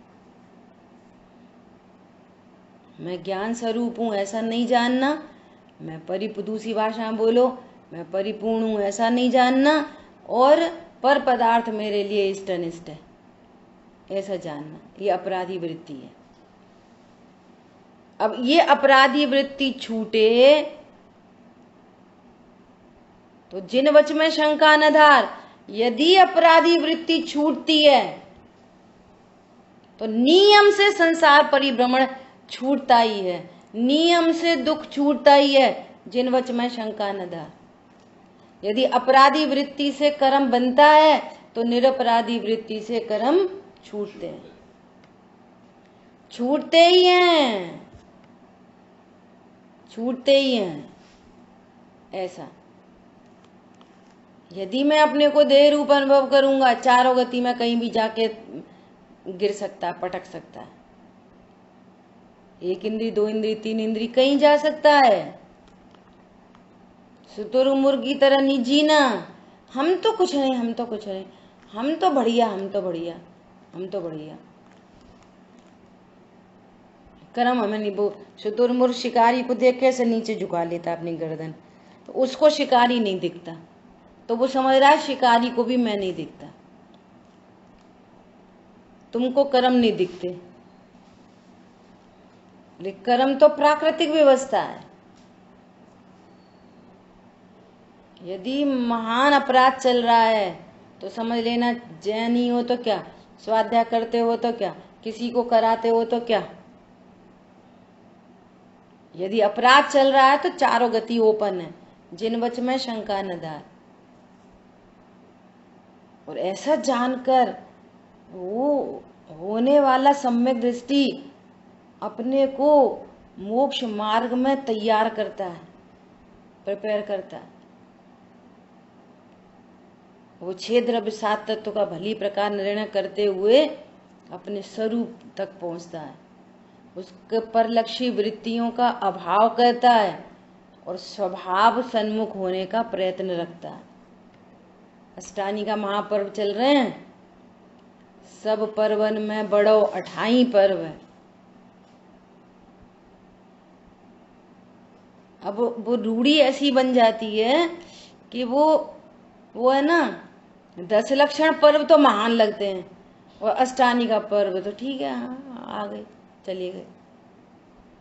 मैं ज्ञान स्वरूप हूं ऐसा नहीं जानना, मैं दूसरी भाषा में बोलो, मैं परिपूर्ण हूं ऐसा नहीं जानना, और पर पदार्थ मेरे लिए इष्ट अनिष्ट है ऐसा जानना, ये अपराधी वृत्ति है। अब ये अपराधी वृत्ति छूटे तो जिन वच में शंका न धार। यदि अपराधी वृत्ति छूटती है तो नियम से संसार परिभ्रमण छूटता ही है, नियम से दुख छूटता ही है, जिन वच में शंका न धार। यदि अपराधी वृत्ति से कर्म बनता है तो निरपराधी वृत्ति से कर्म छूटते हैं, छूटते ही हैं, छूटते ही हैं। ऐसा यदि मैं अपने को देह रूप अनुभव करूंगा, चारों गति में कहीं भी जाके गिर सकता है, पटक सकता है। एक इंद्री, दो इंद्री, तीन इंद्री, कहीं जा सकता है। शुतुरमुर्ग की तरह नहीं जीना, हम तो कुछ नहीं, हम तो कुछ नहीं, हम तो बढ़िया, हम तो बढ़िया, हम तो बढ़िया। कर्म हमें नहीं। वो शुतुरमुर्ग शिकारी को देख कैसे नीचे झुका लेता अपनी गर्दन, तो उसको शिकारी नहीं दिखता, तो वो समझ रहा है शिकारी को भी मैं नहीं दिखता। तुमको कर्म नहीं दिखते, लेकिन कर्म तो प्राकृतिक व्यवस्था है। यदि महान अपराध चल रहा है तो समझ लेना, जैनी हो तो क्या, स्वाध्याय करते हो तो क्या, किसी को कराते हो तो क्या, यदि अपराध चल रहा है तो चारों गति ओपन है, जिन वच में शंका न धार। और ऐसा जानकर वो होने वाला सम्यक दृष्टि अपने को मोक्ष मार्ग में तैयार करता है, प्रिपेयर करता है। वो छह द्रव्य सात तत्व का भली प्रकार निर्णय करते हुए अपने स्वरूप तक पहुंचता है, उसके परलक्षी वृत्तियों का अभाव करता है, और स्वभाव सन्मुख होने का प्रयत्न रखता है। अष्टानी का महापर्व चल रहे हैं, सब पर्वन में बड़ो 28 पर्व है। अब वो रूढ़ी ऐसी बन जाती है कि वो है ना, 10 लक्षण पर्व तो महान लगते हैं और अष्टानी का पर्व तो ठीक है, हाँ आ गए चलिए गए।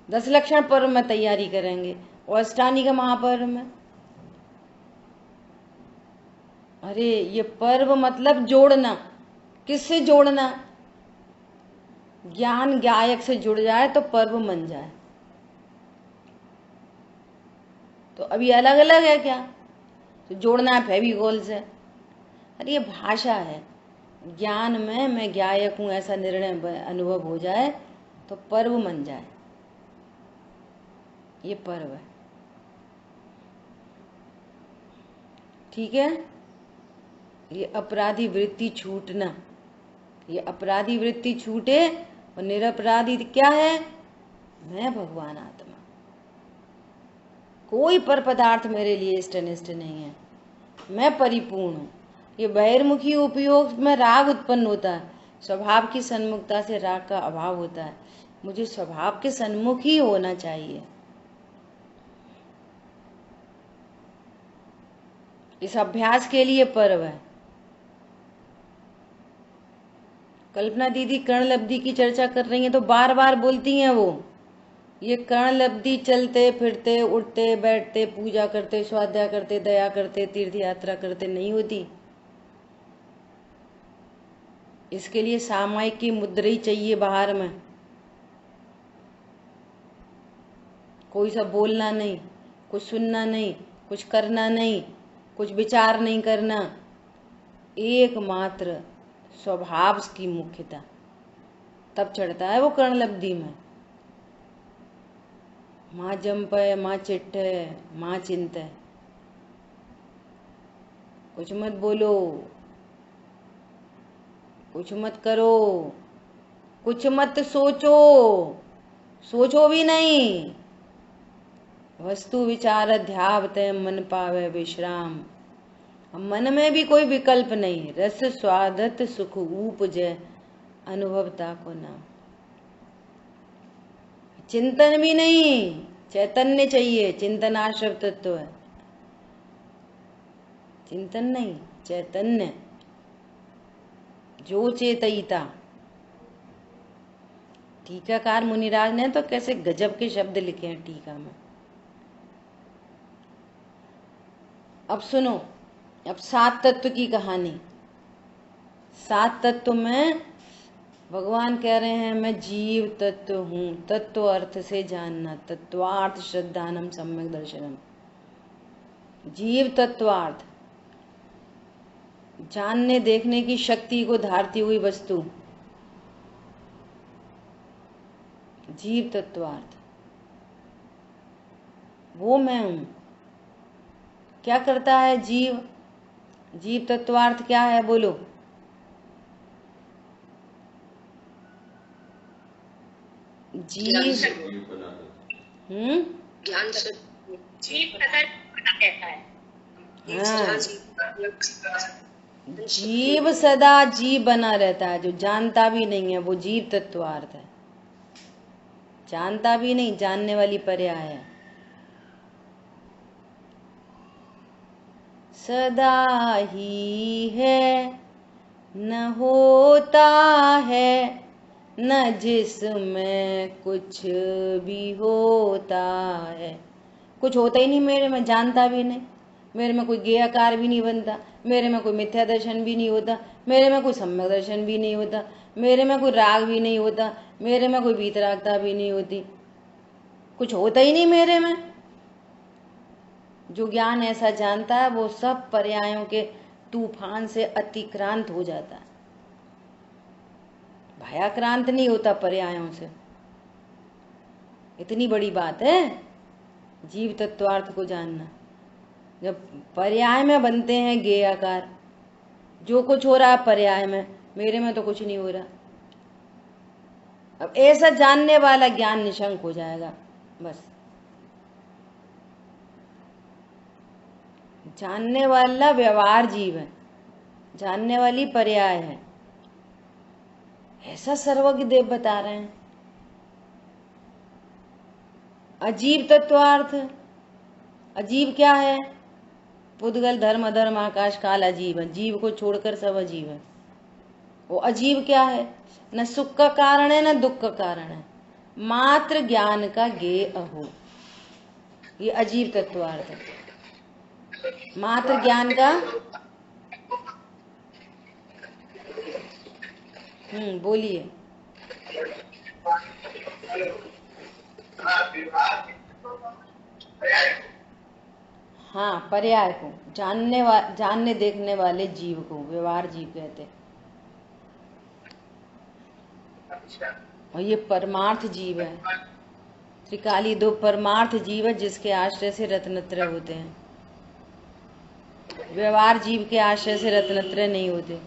10 लक्षण पर्व में तैयारी करेंगे और अष्टानी का महापर्व में, अरे ये पर्व मतलब जोड़ना। किससे जोड़ना? ज्ञान गायक से जुड़ जाए तो पर्व बन जाए। तो अभी अलग अलग है क्या? तो जोड़ना है फेविकोल से। अरे ये भाषा है, ज्ञान में मैं गायक हूं ऐसा निर्णय अनुभव हो जाए तो पर्व बन जाए। ये पर्व है, ठीक है। ये अपराधी वृत्ति छूटना, ये अपराधी वृत्ति छूटे और निरपराधी क्या है? मैं भगवान आत्मा, कोई पर पदार्थ मेरे लिए इष्टनिष्ट नहीं है, मैं परिपूर्ण हूं। ये बहिर्मुखी उपयोग में राग उत्पन्न होता है, स्वभाव की सन्मुखता से राग का अभाव होता है। मुझे स्वभाव के सन्मुख ही होना चाहिए। इस अभ्यास के लिए पर्व है। कल्पना दीदी कर्णलब्धि की चर्चा कर रही हैं तो बार बार बोलती हैं वो, ये कर्णलब्धि चलते फिरते उठते बैठते पूजा करते स्वाध्याय करते दया करते तीर्थ यात्रा करते नहीं होती। इसके लिए सामायिक की मुद्रा ही चाहिए बाहर में। कोई सा बोलना नहीं, कुछ सुनना नहीं, कुछ करना नहीं, कुछ विचार नहीं करना, एकमात्र स्वभाव की मुख्यता, तब चढ़ता है वो कर्णलब्धि में। माँ जंप है, माँ चिट्ठ है, माँ चिंत है। कुछ मत बोलो, कुछ मत करो, कुछ मत सोचो, सोचो भी नहीं। वस्तु विचार ध्यावते मन पावे विश्राम। मन में भी कोई विकल्प नहीं, रस स्वादत सुख उपजे अनुभवता को नाम। चिंतन भी नहीं, चैतन्य चाहिए, चिंतन आश्रव तत्व है। चिंतन नहीं, चैतन्य, जो चेतयिता। टीकाकार मुनिराज ने तो कैसे गजब के शब्द लिखे हैं टीका में। अब सुनो, अब 7 तत्व की कहानी। 7 तत्व में भगवान कह रहे हैं मैं जीव तत्व हूं। तत्व अर्थ से जानना, तत्वार्थ श्रद्धानम सम्यक दर्शनम। जीव तत्वार्थ, जानने देखने की शक्ति को धारती हुई वस्तु, जीव तत्वार्थ, वो मैं हूं। क्या करता है जीव? जीव तत्वार्थ क्या है बोलो? जीव ज्ञान से जीव सदा कहता है। हाँ, जीव सदा जीव बना रहता है। जो जानता भी नहीं है वो जीव तत्वार्थ है। जानता भी नहीं, जानने वाली पर्याय है। सदा ही है, न होता है, न जिसमें कुछ भी होता है। कुछ होता ही नहीं मेरे में, जानता भी नहीं। मेरे में कोई गेयकार भी नहीं बनता, मेरे में कोई मिथ्या दर्शन भी नहीं होता, मेरे में कोई सम्यक दर्शन भी नहीं होता, मेरे में कोई राग भी नहीं होता, मेरे में कोई वीतरागता भी नहीं होती। कुछ होता ही नहीं मेरे में। जो ज्ञान ऐसा जानता है वो सब पर्यायों के तूफान से अतिक्रांत हो जाता है, भयाक्रांत नहीं होता पर्यायों से। इतनी बड़ी बात है जीव तत्वार्थ को जानना। जब पर्याय में बनते हैं गेयाकार, जो कुछ हो रहा है पर्याय में, मेरे में तो कुछ नहीं हो रहा। अब ऐसा जानने वाला ज्ञान निशंक हो जाएगा। बस जानने वाला व्यवहार जीव है, जानने वाली पर्याय है, ऐसा सर्वज्ञ देव बता रहे हैं। अजीब तत्वार्थ, अजीब क्या है? पुद्गल धर्म अधर्म आकाश काल अजीब है, जीव को छोड़कर सब अजीब है। वो अजीब क्या है? न सुख का कारण है न दुख का कारण है, मात्र ज्ञान का ज्ञेय अहो, ये अजीब तत्वार्थ है। मात्र ज्ञान का बोलिए। हाँ, पर्याय को, जानने देखने वाले जीव को व्यवहार जीव कहते हैं। और ये परमार्थ जीव है। त्रिकाली दो परमार्थ जीव है जिसके आश्रय से रत्नत्रय होते हैं। व्यवहार जीव के आश्रय से रत्नत्रय नहीं होते।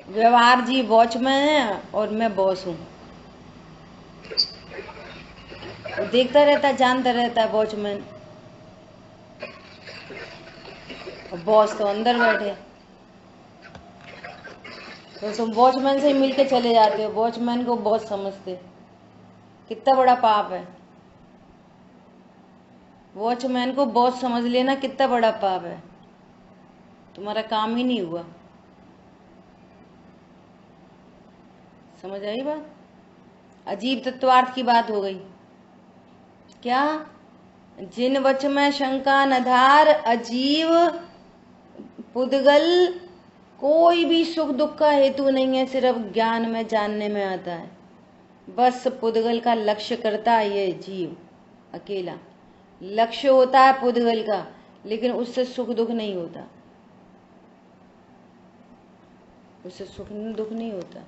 व्यवहार जीव वॉचमैन है और मैं बॉस हूँ। वो देखता रहता है, जानता रहता है वॉचमैन, और बॉस तो अंदर बैठे। तो तुम वॉचमैन से ही मिलके चले जाते हो, वॉचमैन को बॉस समझते, कितना बड़ा पाप है। वॉचमैन को बॉस समझ लेना कितना बड़ा पाप है, तुम्हारा काम ही नहीं हुआ। समझ आई बात? अजीब तत्वार्थ की बात हो गई। क्या? जिन वच में शंका नधार, अजीव पुद्गल कोई भी सुख दुख का हेतु नहीं है, सिर्फ ज्ञान में जानने में आता है। बस पुद्गल का लक्ष्य करता है ये जीव अकेला, लक्ष्य होता है पुद्गल का, लेकिन उससे सुख दुख नहीं होता, उससे सुख दुख नहीं होता।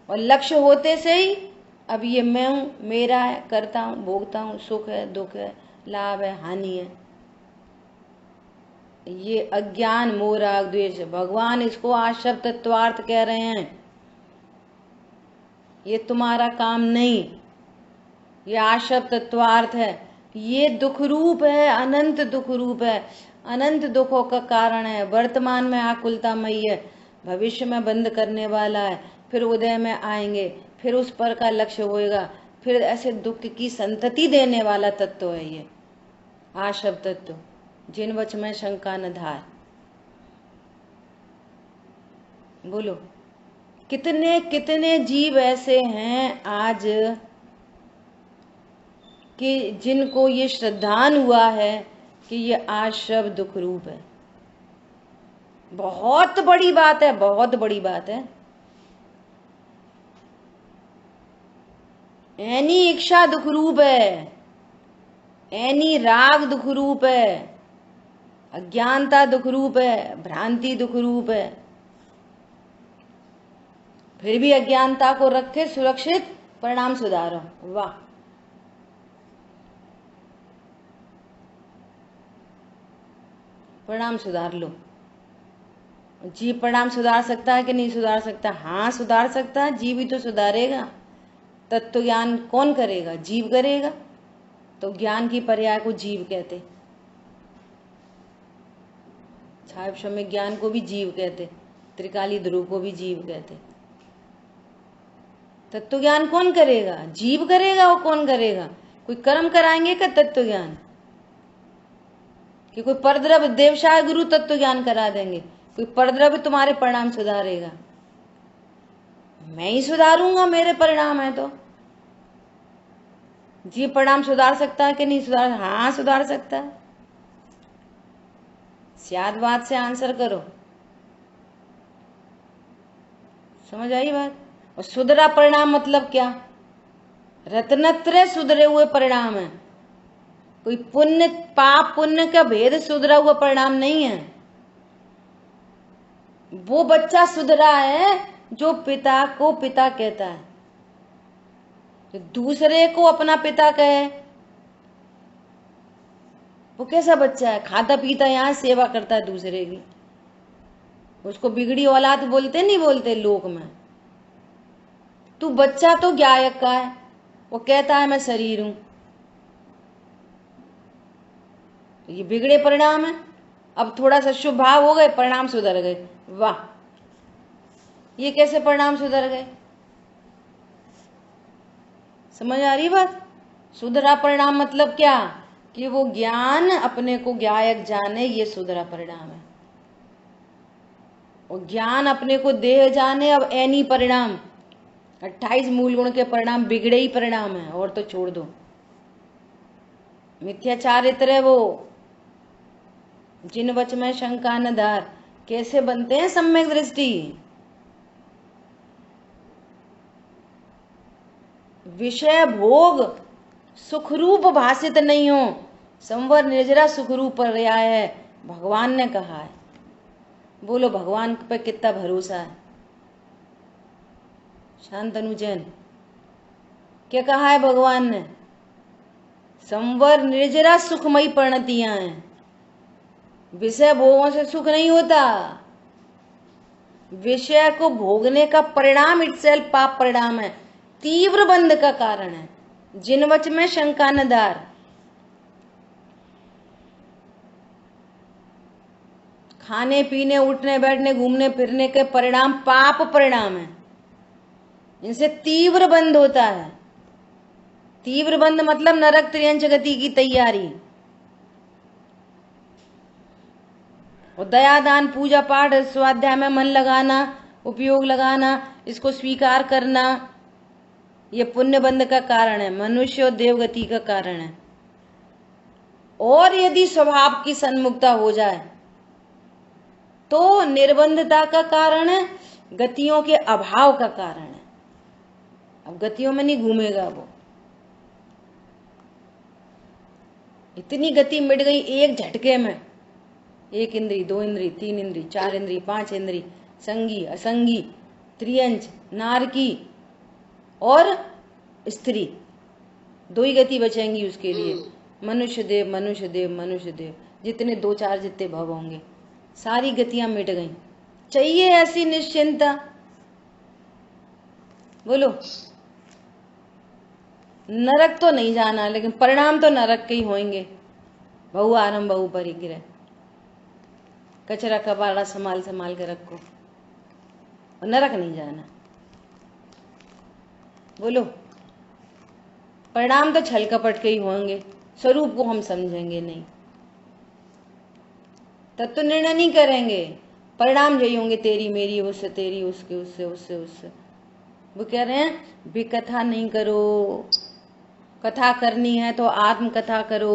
और लक्ष्य होते से ही अब ये मैं हूं, मेरा है, करता हूं, भोगता हूं, सुख है, दुख है, लाभ है, हानि है, ये अज्ञान मोह राग द्वेष है। भगवान इसको आशव तत्वार्थ कह रहे हैं। ये तुम्हारा काम नहीं, ये आशव तत्वार्थ है। ये दुख रूप है, अनंत दुख रूप है, अनंत दुखों का कारण है। वर्तमान में आकुलतामयी है, भविष्य में बंद करने वाला है, फिर उदय में आएंगे, फिर उस पर का लक्ष्य होएगा, फिर ऐसे दुख की संतति देने वाला तत्व है ये आशव तत्व। जिन वच में शंका न धार। बोलो, कितने कितने जीव ऐसे हैं आज कि जिनको ये श्रद्धान हुआ है कि ये आशव दुख रूप है। बहुत बड़ी बात है, बहुत बड़ी बात है। ऐनी इच्छा दुख रूप है, ऐनी राग दुख रूप है, अज्ञानता दुख रूप है, भ्रांति दुख रूप है। फिर भी अज्ञानता को रखे सुरक्षित, परिणाम सुधारो। वाह, परिणाम सुधार लो। जीव परिणाम सुधार सकता है कि नहीं सुधार सकता? हाँ सुधार सकता है, जीव ही तो सुधारेगा। तत्व ज्ञान कौन करेगा? जीव करेगा। तो ज्ञान की पर्याय को जीव कहते, छाया क्षमिक ज्ञान को भी जीव कहते, त्रिकाली ध्रुव को भी जीव कहते। तत्व ज्ञान कौन करेगा? जीव करेगा। वो कौन करेगा? कोई कर्म कराएंगे क्या तत्व ज्ञान? कि कोई परद्रव्य देवशाह गुरु तत्व ज्ञान करा देंगे? कोई परद्रव्य तुम्हारे परिणाम सुधारेगा? मैं ही सुधारूंगा, मेरे परिणाम है। तो जीव परिणाम सुधार सकता है कि नहीं सुधार? हाँ सुधार सकता है। सियाद बात से आंसर करो। समझ आई बात? और सुधरा परिणाम मतलब क्या? रत्नत्रय सुधरे हुए परिणाम है। कोई पुण्य पाप पुण्य का भेद सुधरा हुआ परिणाम नहीं है। वो बच्चा सुधरा है जो पिता को पिता कहता है, जो दूसरे को अपना पिता कहे। वो कैसा बच्चा है? खाता पीता यहाँ सेवा करता है दूसरे की। उसको बिगड़ी औलाद बोलते नहीं बोलते लोक में? तू बच्चा तो गायक का है, वो कहता है मैं शरीर हूं। तो ये बिगड़े परिणाम है। अब थोड़ा सा शुभ भाव हो गए, परिणाम सुधर गए। वाह, ये कैसे परिणाम सुधर गए? समझ आ रही बात? सुधरा परिणाम मतलब क्या? कि वो ज्ञान अपने को ज्ञायक जाने, ये सुधरा परिणाम है। और ज्ञान अपने को देह जाने, अब एनी परिणाम 28 मूल गुण के परिणाम बिगड़े ही परिणाम है, और तो छोड़ दो। मिथ्याचारित्र है वो, जिन वच में शंका न धार। कैसे बनते हैं सम्यक दृष्टि? विषय भोग सुखरूप भाषित नहीं हो, संवर निर्जरा सुखरूप पर्याय है, भगवान ने कहा है। बोलो भगवान पे कितना भरोसा है? शांतनु जैन, क्या कहा है भगवान ने? संवर निर्जरा सुखमयी परिणतियां हैं। विषय भोगों से सुख नहीं होता, विषय को भोगने का परिणाम इटसेल्फ पाप परिणाम है, तीव्र बंध का कारण है। जिनवच में शंका न धार। खाने पीने उठने बैठने घूमने फिरने के परिणाम पाप परिणाम है, इनसे तीव्र बंध होता है। तीव्र बंध मतलब नरक त्रियंच गति की तैयारी। और दया दान पूजा पाठ स्वाध्याय में मन लगाना, उपयोग लगाना, इसको स्वीकार करना, ये पुण्य बंध का कारण है, मनुष्य और देवगति का कारण है। और यदि स्वभाव की सन्मुखता हो जाए तो निर्बंधता का कारण है, गतियों के अभाव का कारण है। अब गतियों में नहीं घूमेगा वो। इतनी गति मिट गई एक झटके में। एक इंद्री, दो इंद्री, तीन इंद्री, चार इंद्री, पांच इंद्री, संगी असंगी, त्रियंच, नारकी और स्त्री, दो ही गति बचेंगी उसके लिए। मनुष्य देव, मनुष्य देव, मनुष्य देव, जितने दो चार जितने भव होंगे, सारी गतियां मिट गई। चाहिए ऐसी निश्चिंता? बोलो। नरक तो नहीं जाना, लेकिन परिणाम तो नरक के ही होंगे। बहु आरंभ बहु परिग्रह, कचरा कबाड़ा संभाल संभाल के रखो, और नरक नहीं जाना। बोलो। परिणाम तो छल कपट के ही होंगे, स्वरूप को हम समझेंगे नहीं, तब तो निर्णय नहीं करेंगे। परिणाम यही होंगे, तेरी मेरी, उससे तेरी, उसके उससे, उससे उससे। वो कह रहे हैं विकथा नहीं करो, कथा करनी है तो आत्म कथा करो।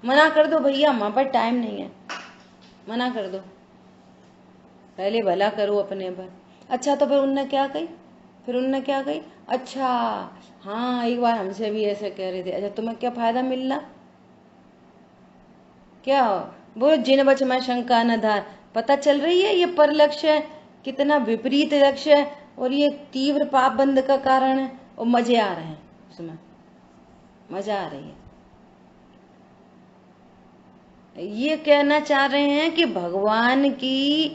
मना कर दो भैया, हमारे पास टाइम नहीं है, मना कर दो, पहले भला करो अपने पर। अच्छा तो फिर उनने क्या कही? फिर उनने क्या कही? अच्छा हाँ, एक बार हमसे भी ऐसे कह रहे थे। अच्छा तुम्हें क्या फायदा मिलना? क्या वो जिन बच में शंका न धार। पता चल रही है ये पर लक्ष्य कितना विपरीत लक्ष्य है, और ये तीव्र पाप बंध का कारण है, और मजे आ रहे हैं उसमें, मजा आ रही है। ये कहना चाह रहे हैं कि भगवान की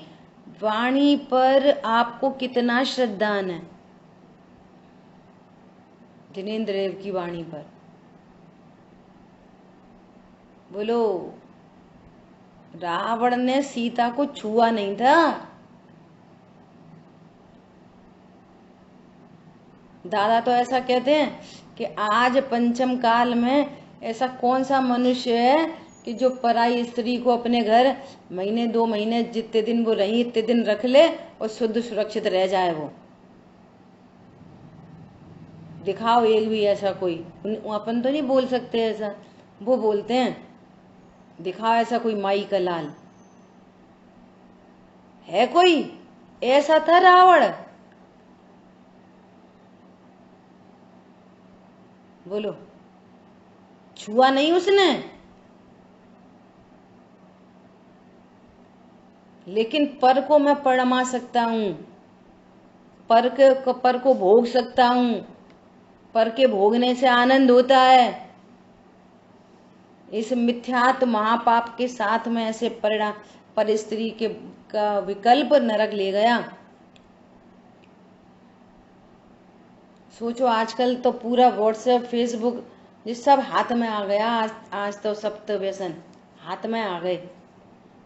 वाणी पर आपको कितना श्रद्धान है, जिनेंद्र देव की वाणी पर। बोलो। रावण ने सीता को छुआ नहीं था, दादा तो ऐसा कहते हैं कि आज पंचम काल में ऐसा कौन सा मनुष्य है कि जो पराई स्त्री को अपने घर महीने दो महीने जितने दिन वो रही इतने दिन रख ले और शुद्ध सुरक्षित रह जाए। वो दिखाओ एक भी ऐसा कोई। अपन तो नहीं बोल सकते ऐसा, वो बोलते हैं दिखाओ ऐसा कोई माई का लाल है कोई? ऐसा था रावण। बोलो। छुआ नहीं उसने, लेकिन पर को मैं परमा सकता हूं, पर को भोग सकता हूं, पर के भोगने से आनंद होता है। इस मिथ्यात्व महापाप के साथ में ऐसे परिणाम पर स्त्री के का विकल्प नरक ले गया। सोचो आजकल तो पूरा व्हाट्सएप फेसबुक ये सब हाथ में आ गया। आज तो सप्त व्यसन हाथ में आ गए,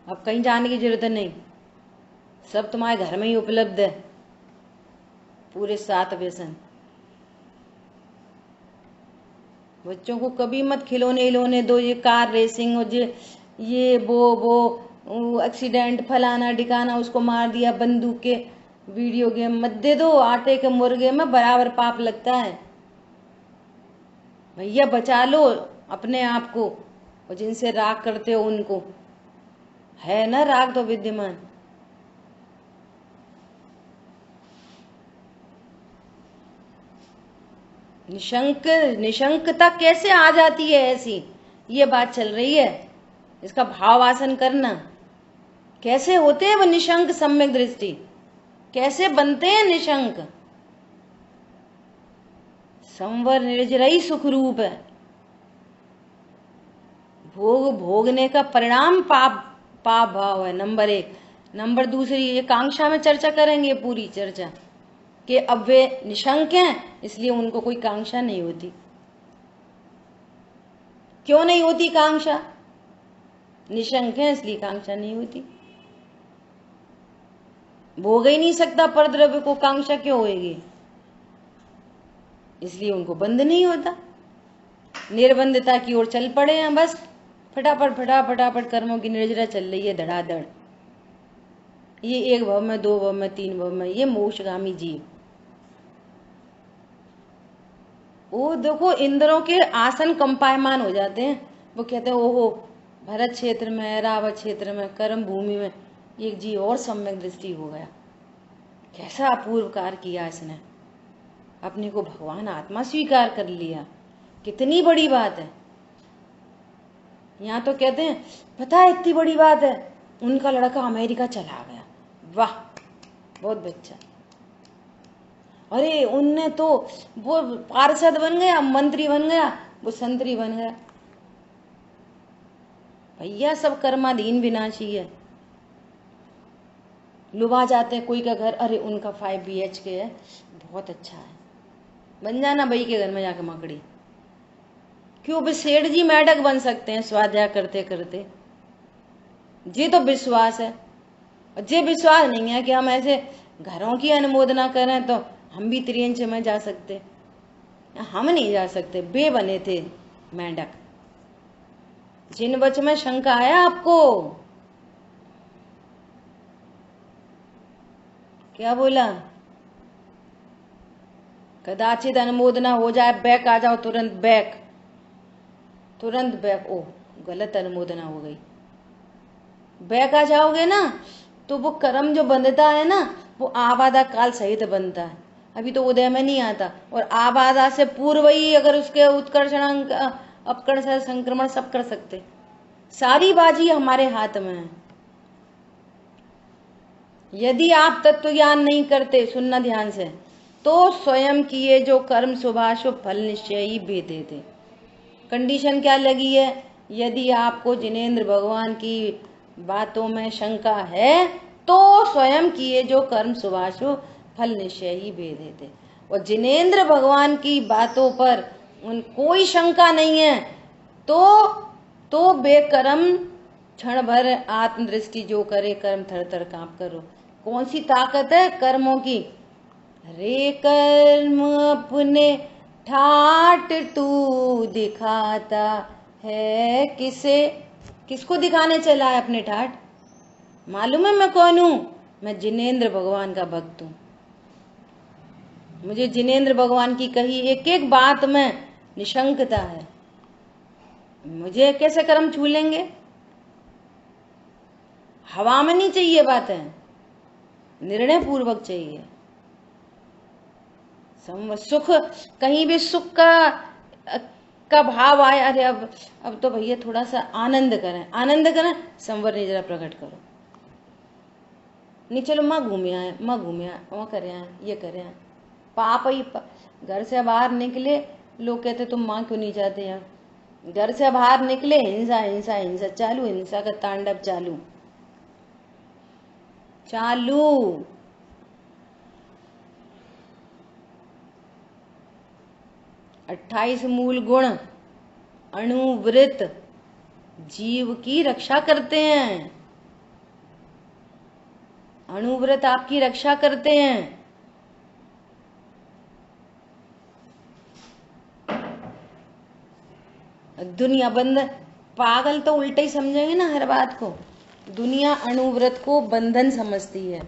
अब कहीं जाने की जरूरत नहीं, सब तुम्हारे घर में ही उपलब्ध है, पूरे 7 व्यसन। बच्चों को कभी मत खिलौने हिलौने दो, ये कार रेसिंग और ये वो एक्सीडेंट फलाना ढिकाना, उसको मार दिया, बंदूक के वीडियो गेम मत दे दो। आटे के मुर्गे में बराबर पाप लगता है। भैया बचा लो अपने आप को, और जिनसे राग करते हो उनको, है ना राग तो विद्यमान। निशंकता कैसे आ जाती है ऐसी, ये बात चल रही है। इसका भावासन करना, कैसे होते हैं वो निशंक सम्यक दृष्टि, कैसे बनते हैं निशंक। संवर निर्जरई सुख रूप है। भोग भोगने का परिणाम पाप भाव है, नंबर 1। नंबर 2 ये कांक्षा में चर्चा करेंगे, पूरी चर्चा कि अब वे निशंक हैं इसलिए उनको कोई कांक्षा नहीं होती। क्यों नहीं होती कांक्षा? निशंक हैं इसलिए कांक्षा नहीं होती। भोग ही नहीं सकता परद्रव्य को, कांक्षा क्यों होगी? इसलिए उनको बंध नहीं होता। निर्बंधता की ओर चल पड़े हैं, बस फटाफट कर्मों की निर्जरा चल रही है धड़ाधड़। ये 1 भव में, 2 भव में, 3 भव में, ये मोक्षगामी जीव। वो देखो इंद्रों के आसन कंपायमान हो जाते हैं। वो कहते हैं ओहो, भरत क्षेत्र में, रावत क्षेत्र में, कर्म भूमि में एक जीव और सम्यक दृष्टि हो गया। कैसा अपूर्व कार्य किया इसने, अपने को भगवान आत्मा स्वीकार कर लिया। कितनी बड़ी बात है। यहाँ तो कहते हैं पता है इतनी बड़ी बात है, उनका लड़का अमेरिका चला गया। वाह, बहुत अच्छा। अरे उनने तो वो पार्षद बन गया, मंत्री बन गया, वो संतरी बन गया। भैया सब कर्माधीन विनाशी है। लुभा जाते हैं कोई का घर, अरे उनका 5 BHK है, बहुत अच्छा है, बन जाना भाई के घर में जाकर मकड़ी। क्यों? भी सेठ जी मेढक बन सकते हैं स्वाध्याय करते करते। ये तो विश्वास है। और ये विश्वास नहीं है कि हम ऐसे घरों की अनुमोदना करें तो हम भी त्रियंच में जा सकते। हम नहीं जा सकते, बे बने थे मेढक। जिन वच में शंका है आपको, क्या बोला? कदाचित अनुमोदना हो जाए, बैक आ जाओ, तुरंत बैक। ओ गलत अनुमोदना हो गई, बैक आ जाओगे ना तो वो कर्म जो बंधता है ना, वो आबादा काल सहित बनता है। अभी तो उदय में नहीं आता, और आबादा से पूर्व ही अगर उसके उत्कर्षण अपकर्ष संक्रमण सब कर सकते। सारी बाजी हमारे हाथ में है। यदि आप तत्व ज्ञान नहीं करते, सुनना ध्यान से, तो स्वयं किए जो कर्म शुभाशुभ फल निश्चय ही भेदे थे। कंडीशन क्या लगी है? यदि आपको जिनेंद्र भगवान की बातों में शंका है तो स्वयं किए जो कर्म शुभाशुभ फल निश्चय ही भेदे थे। और जिनेंद्र भगवान की बातों पर उन कोई शंका नहीं है तो बेकर्म क्षण भर आत्मदृष्टि जो करे, कर्म थर थर कांप करो। कौन सी ताकत है कर्मों की? रे कर्म अपने ठाट तू दिखाता है किसे? किसको दिखाने चला है अपने ठाट? मालूम है मैं कौन हूं? मैं जिनेंद्र भगवान का भक्त हूं। मुझे जिनेंद्र भगवान की कही एक एक बात में निशंकता है। मुझे कैसे कर्म छू लेंगे? हवा में नहीं चाहिए बातें, निर्णय पूर्वक चाहिए। सुख, कहीं भी सुख का भाव आए, अरे अब तो भैया थोड़ा सा आनंद करें, संवर नहीं जरा प्रकट करो। नहीं चलो माँ घूमे आए, वहाँ करे आए, ये करे आए। पाप ही घर से बाहर निकले, लोग कहते तुम माँ क्यों नहीं जाते यहाँ? घर से बाहर निकले, हिंसा हिंसा हिंसा चालू, हिंसा का तांडव चालू। 28 मूल गुण अणुव्रत जीव की रक्षा करते हैं। अणुव्रत आपकी रक्षा करते हैं। दुनिया बंद, पागल तो उल्टा ही समझेंगे ना हर बात को। दुनिया अणुव्रत को बंधन समझती है,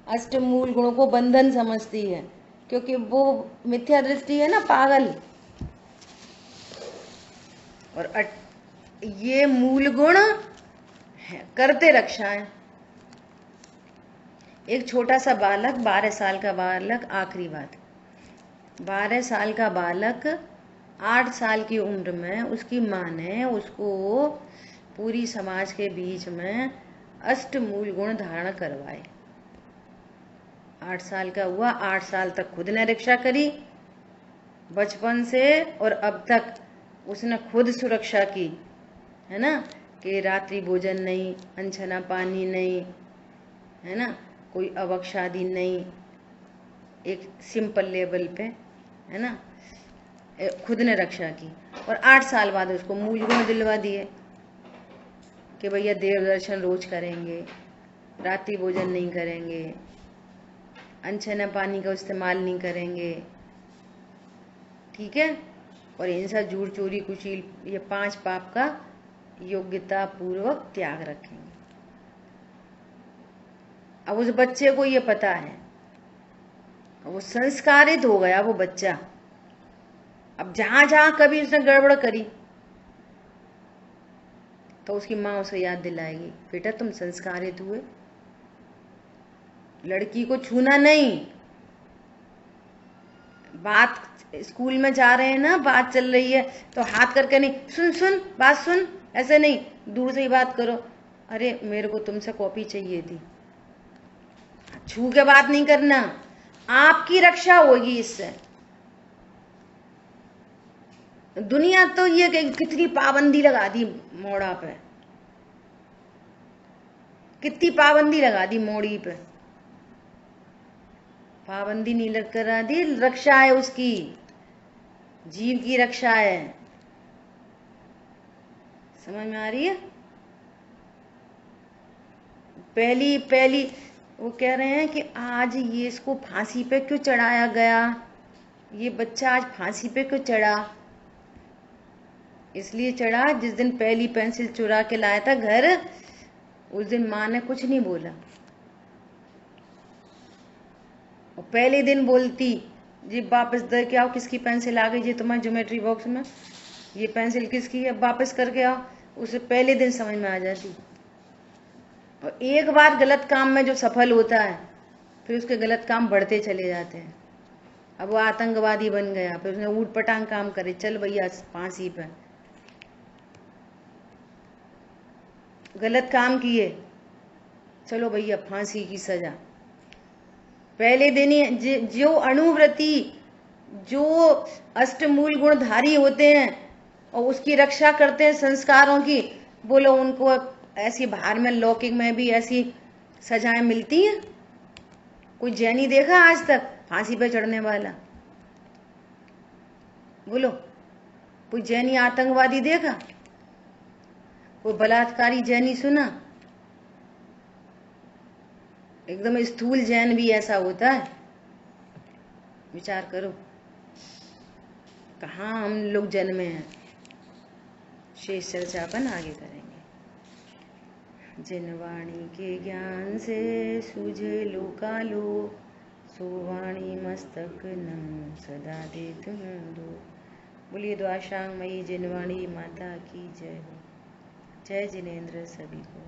अष्टमूल गुणों को बंधन समझती है, क्योंकि वो मिथ्या दृष्टि है ना, पागल। और ये मूल गुण है, करते रक्षा है। एक छोटा सा बालक, 12 साल का बालक, आखिरी बात, 12 साल का बालक 8 साल की उम्र में उसकी माँ ने उसको पूरी समाज के बीच में अष्टमूल गुण धारण करवाए। 8 साल का हुआ, 8 साल तक खुद ने रक्षा करी बचपन से, और अब तक उसने खुद सुरक्षा की, है ना, कि रात्रि भोजन नहीं, अनछना पानी नहीं, है ना, कोई अवक्षादि नहीं, एक सिंपल लेवल पे, है ना, खुद ने रक्षा की। और 8 साल बाद उसको मूल गुण दिलवा दिए कि भैया देव दर्शन रोज करेंगे, रात्रि भोजन नहीं करेंगे, अनछना पानी का इस्तेमाल नहीं करेंगे, ठीक है, और हिंसा, झूठ, चोरी, कुशील, ये 5 पाप का योग्यता पूर्वक त्याग रखेंगे। अब उस बच्चे को ये पता है, वो संस्कारित हो गया वो बच्चा। अब जहां जहां कभी उसने गड़बड़ करी तो उसकी माँ उसे याद दिलाएगी, बेटा तुम संस्कारित हुए, लड़की को छूना नहीं। बात स्कूल में जा रहे हैं ना, बात चल रही है तो हाथ करके नहीं, सुन सुन बात सुन, ऐसे नहीं, दूर से ही बात करो। अरे मेरे को तुमसे कॉपी चाहिए थी, छू के बात नहीं करना, आपकी रक्षा होगी इससे। दुनिया तो ये कितनी पाबंदी लगा दी मोड़ा पे, कितनी पाबंदी लगा दी मोड़ी पे। पाबंदी नहीं लग करा दी, रक्षा है उसकी, जीव की रक्षा है। समझ में आ रही है? पहली वो कह रहे हैं कि आज ये इसको फांसी पे क्यों चढ़ाया गया, ये बच्चा आज फांसी पे क्यों चढ़ा? इसलिए चढ़ा जिस दिन पहली पेंसिल चुरा के लाया था घर, उस दिन माँ ने कुछ नहीं बोला, और पहले दिन बोलती जी वापस दे के आओ, किसकी पेंसिल आ गई जी तुम्हारे ज्योमेट्री बॉक्स में, ये पेंसिल किसकी है, वापस करके आओ, उसे पहले दिन समझ में आ जाती। और एक बार गलत काम में जो सफल होता है, फिर उसके गलत काम बढ़ते चले जाते हैं। अब वो आतंकवादी बन गया, फिर उसने ऊट पटांग काम करे, चल भैया फांसी पे, गलत काम किए, चलो भैया फांसी की सजा। पहले दिन ही जो अणुव्रती, जो अष्टमूल गुणधारी होते हैं और उसकी रक्षा करते हैं संस्कारों की, बोलो उनको ऐसी बाहर में लौकिक में भी ऐसी सजाएं मिलती हैं? कोई जैनी देखा आज तक फांसी पे चढ़ने वाला? बोलो, कोई जैनी आतंकवादी देखा? कोई बलात्कारी जैनी सुना? एकदम स्थूल जैन भी ऐसा होता है? विचार करो, कहाँ हम लोग जन्मे हैं। शेष चर्चा अपन आगे करेंगे। जिन वाणी के ज्ञान से सूझे लोकालो, सो वाणी मस्तक नम सदा दे तुम दो। बोलिए द्वाशांग मई जिनवाणी माता की जय हो। जय जिनेन्द्र सभी को।